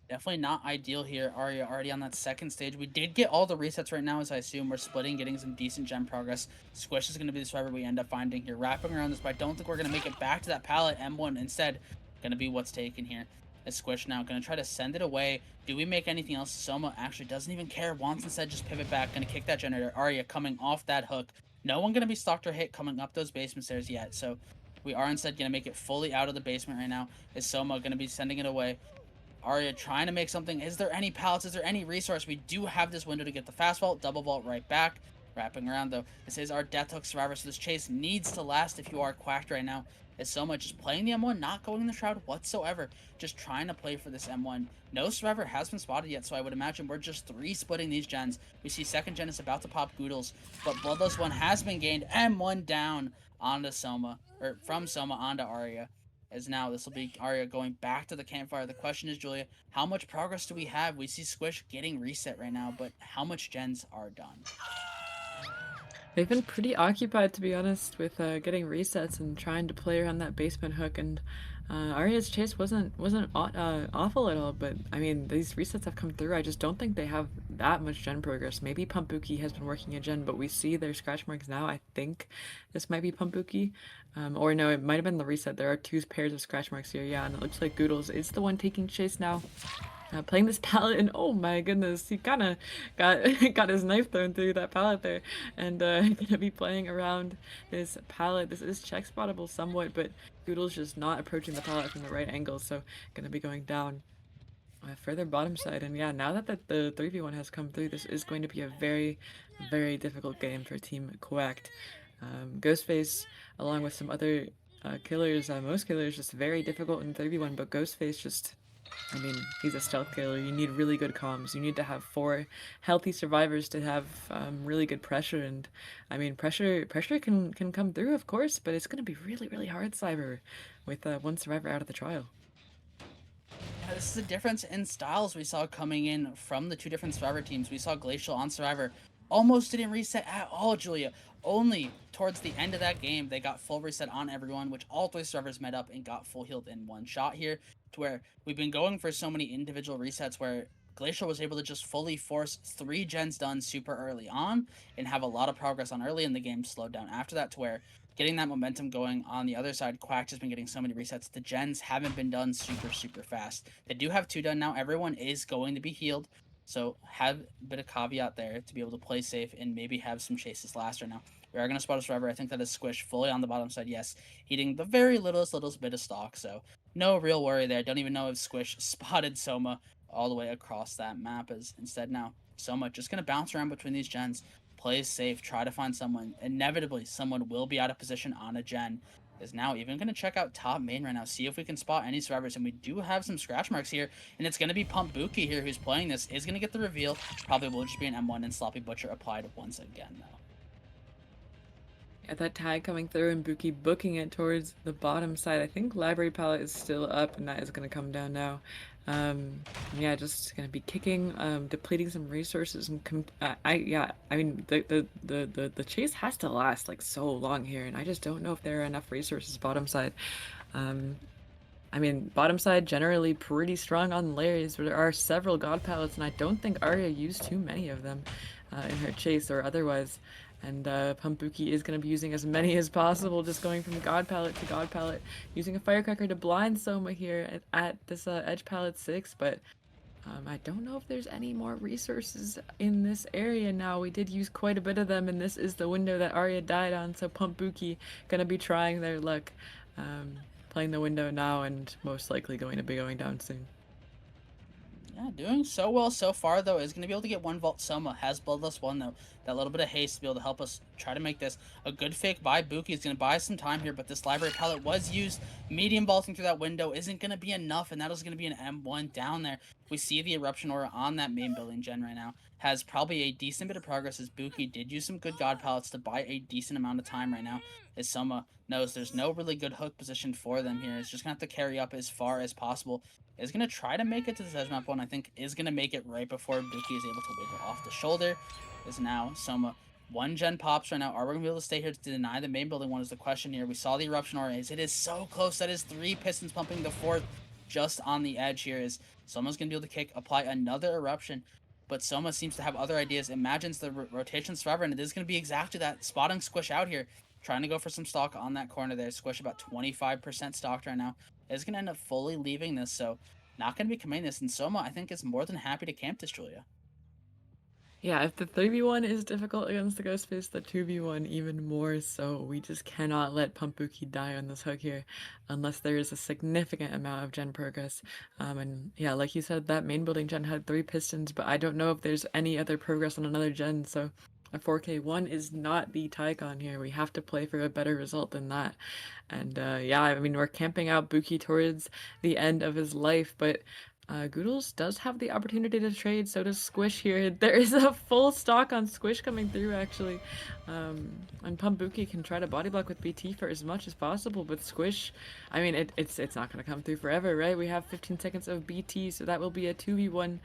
Definitely not ideal here. Arya already on that second stage. We did get all the resets right now, as I assume. We're splitting, getting some decent gem progress. Squish is going to be the survivor we end up finding here. Wrapping around this, but I don't think we're going to make it back to that pallet. M1 instead going to be what's taken here. As Squish now going to try to send it away. Do we make anything else? Soma actually doesn't even care. Wants instead just pivot back. Going to kick that generator. Arya coming off that hook. No one going to be stalked or hit coming up those basement stairs yet. So we are instead going to make it fully out of the basement right now. Is Soma going to be sending it away? Arya trying to make something. Is there any pallets? Is there any resource? We do have this window to get the fast vault, double vault right back. Wrapping around though. This is our death hook survivor, so this chase needs to last if you are Quacked right now. Is so much just playing the M1, not going in the shroud whatsoever. Just trying to play for this M1. No survivor has been spotted yet, so I would imagine we're just 3-splitting these gens. We see second gen is about to pop Goodles, but Bloodless one has been gained. M1 down onto Soma, or from Soma onto Arya. As now this will be Arya going back to the campfire. The question is, Julia, how much progress do we have? We see Squish getting reset right now, but how much gens are done? They've been pretty occupied, to be honest, with getting resets and trying to play around that basement hook. And Arya's chase wasn't awful at all. But I mean, these resets have come through. I just don't think they have that much gen progress. Maybe Pumpuki has been working a gen, but we see their scratch marks now. I think this might be Pumpuki, or no, it might have been the reset. There are two pairs of scratch marks here. Yeah, and it looks like Goodles is the one taking chase now. Playing this pallet, and oh my goodness, he kind of got got his knife thrown through that pallet there, and gonna be playing around this pallet. This is check spottable somewhat, but Goodle's just not approaching the pallet from the right angle, so gonna be going down further bottom side. And yeah, now that the 3v1 has come through, this is going to be a very, very difficult game for Team Quacked. Ghostface, along with some other killers, most killers, just very difficult in 3v1, but Ghostface just, I mean, he's a stealth killer. You need really good comms. You need to have 4 healthy survivors to have really good pressure. And I mean, pressure can come through, of course, but it's going to be really, really hard, Cyber, with one survivor out of the trial. Yeah, this is a difference in styles we saw coming in from the two different survivor teams. We saw Glacial on survivor almost didn't reset at all, Julia. Only towards the end of that game, they got full reset on everyone, which all 3 survivors met up and got full healed in one shot here. To where we've been going for so many individual resets where Glacial was able to just fully force 3 gens done super early on and have a lot of progress on early in the game slowed down after that to where getting that momentum going on the other side, Quacked has been getting so many resets. The gens haven't been done super fast. They do have 2 done now. Everyone is going to be healed. So have a bit of caveat there to be able to play safe and maybe have some chases last right now. We are going to spot us forever. I think that is Squish fully on the bottom side. Yes, eating the very littlest bit of stock. So no real worry there. Don't even know if Squish spotted Soma all the way across that map. As instead now Soma just going to bounce around between these gens, plays safe, try to find someone. Inevitably, someone will be out of position on a gen. Is now even going to check out top main right now, see if we can spot any survivors. And we do have some scratch marks here, and it's going to be Pump Buki here who's playing this. Is going to get the reveal. Probably will just be an M1 and Sloppy Butcher applied once again, though. At that tag coming through and Buki booking it towards the bottom side. I think Library Palette is still up and that is going to come down now. Yeah, just going to be kicking, depleting some resources and I mean the chase has to last like so long here and I just don't know if there are enough resources bottom side. I mean, bottom side generally pretty strong on layers, but there are several god palettes, and I don't think Arya used too many of them in her chase or otherwise. And Pumpuki is going to be using as many as possible, just going from god palette to god palette, using a firecracker to blind Soma here at this edge palette 6, but I don't know if there's any more resources in this area now. We did use quite a bit of them, and this is the window that Arya died on, so Pumpuki going to be trying their luck. Playing the window now and most likely going to be going down soon. Yeah, doing so well so far, though, is going to be able to get 1 vault. Soma has Bloodlust 1, though. That little bit of haste to be able to help us try to make this a good fake by Buki. Is going to buy some time here, but this Library Palette was used. Medium vaulting through that window isn't going to be enough, and that is going to be an M1 down there. We see the Eruption Aura on that main building gen right now. Has probably a decent bit of progress as Buki did use some good God Palettes to buy a decent amount of time right now. As Soma knows there's no really good hook position for them here. It's just going to have to carry up as far as possible. Is going to try to make it to the edge map one. I think is going to make it right before Buki is able to wiggle off the shoulder. Is now Soma 1 gen pops right now. Are we going to be able to stay here to deny the main building one is the question here. We saw the Eruption Aura. It is so close. That is 3 pistons pumping the 4th just on the edge here. Is Soma's going to be able to kick, apply another Eruption. But Soma seems to have other ideas. Imagines the rotations forever, and it is going to be exactly that. Spotting Squish out here. Trying to go for some stock on that corner there. Squish about 25% stocked right now. Is going to end up fully leaving this, so not going to be committing this. And Soma, I think, is more than happy to camp this, Julia. Yeah, if the 3v1 is difficult against the Ghostface, the 2v1 even more so. We just cannot let Pumpuki die on this hook here unless there is a significant amount of gen progress. And yeah, like you said, that main building gen had 3 pistons, but I don't know if there's any other progress on another gen, so a 4K1 is not the Tycon here. We have to play for a better result than that. And yeah, I mean, we're camping out Buki towards the end of his life, but Goodles does have the opportunity to trade, so does Squish here. There is a full stock on Squish coming through, actually. And Pumbuki can try to body block with BT for as much as possible, but Squish, I mean, it's not going to come through forever, right? We have 15 seconds of BT, so that will be a 2v1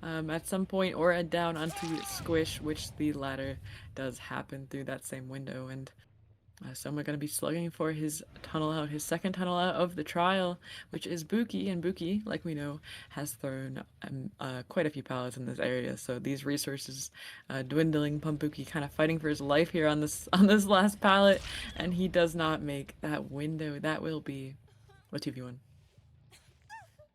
at some point, or a down onto Squish, which the latter does happen through that same window. And Soma going to be slugging for his tunnel out, his second tunnel out of the trial, which is Buki, and Buki, like we know, has thrown quite a few pallets in this area. So these resources dwindling. Pumbuki kind of fighting for his life here on this last pallet, and he does not make that window. That will be a 2v1.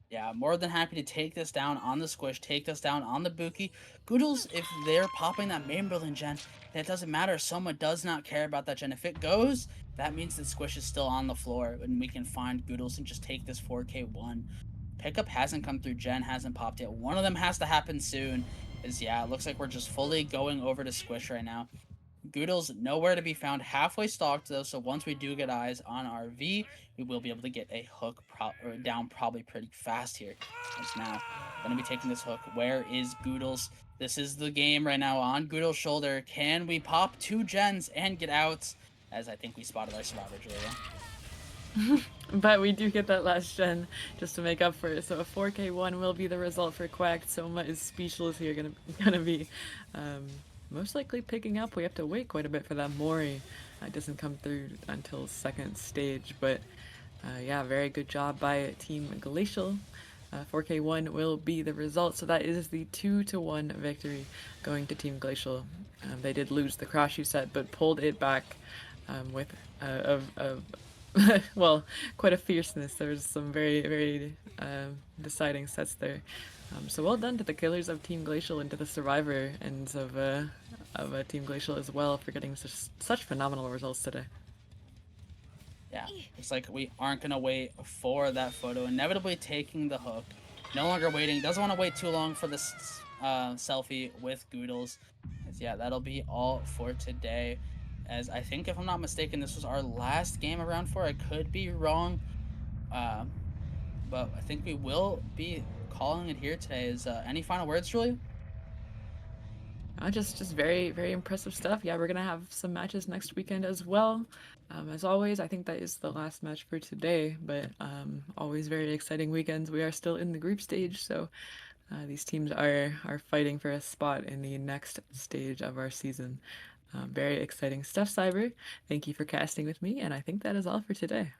Yeah, more than happy to take this down on the Squish, take this down on the Buki. Goodles, if they're popping that main building gen, then it doesn't matter. Soma does not care about that gen. If it goes, that means that Squish is still on the floor, and we can find Goodles and just take this 4K1. Pickup hasn't come through, gen hasn't popped yet. One of them has to happen soon. Yeah, it looks like we're just fully going over to Squish right now. Goodle's nowhere to be found, halfway stocked though, so once we do get eyes on our V, we will be able to get a hook down probably pretty fast here. As now, going to be taking this hook. Where is Goodles? This is the game right now on Goodle's shoulder. Can we pop 2 gens and get out? As I think we spotted our survivor, Julia. But we do get that last gen just to make up for it. So a 4K1 will be the result for Quacked. Soma is speechless here. Gonna be most likely picking up. We have to wait quite a bit for that Mori. It doesn't come through until second stage, but yeah, very good job by Team Glacial. 4K1 will be the result. So that is the 2-1 victory going to Team Glacial. They did lose the Crashu set, but pulled it back with well, quite a fierceness. There was some very deciding sets there. So well done to the killers of Team Glacial and to the survivor ends of Team Glacial as well for getting such phenomenal results today. Yeah, it's like we aren't gonna wait for that photo. Inevitably taking the hook. No longer waiting. Doesn't want to wait too long for this selfie with Goodles. As yeah, that'll be all for today. As I think, if I'm not mistaken, this was our last game of round 4. I could be wrong, uh, but I think we will be calling it here today. Is any final words, Julia? Just very impressive stuff. Yeah, we're gonna have some matches next weekend as well. As always, I think that is the last match for today. But always very exciting weekends. We are still in the group stage, so these teams are fighting for a spot in the next stage of our season. Very exciting stuff, Cyber. Thank you for casting with me, and I think that is all for today.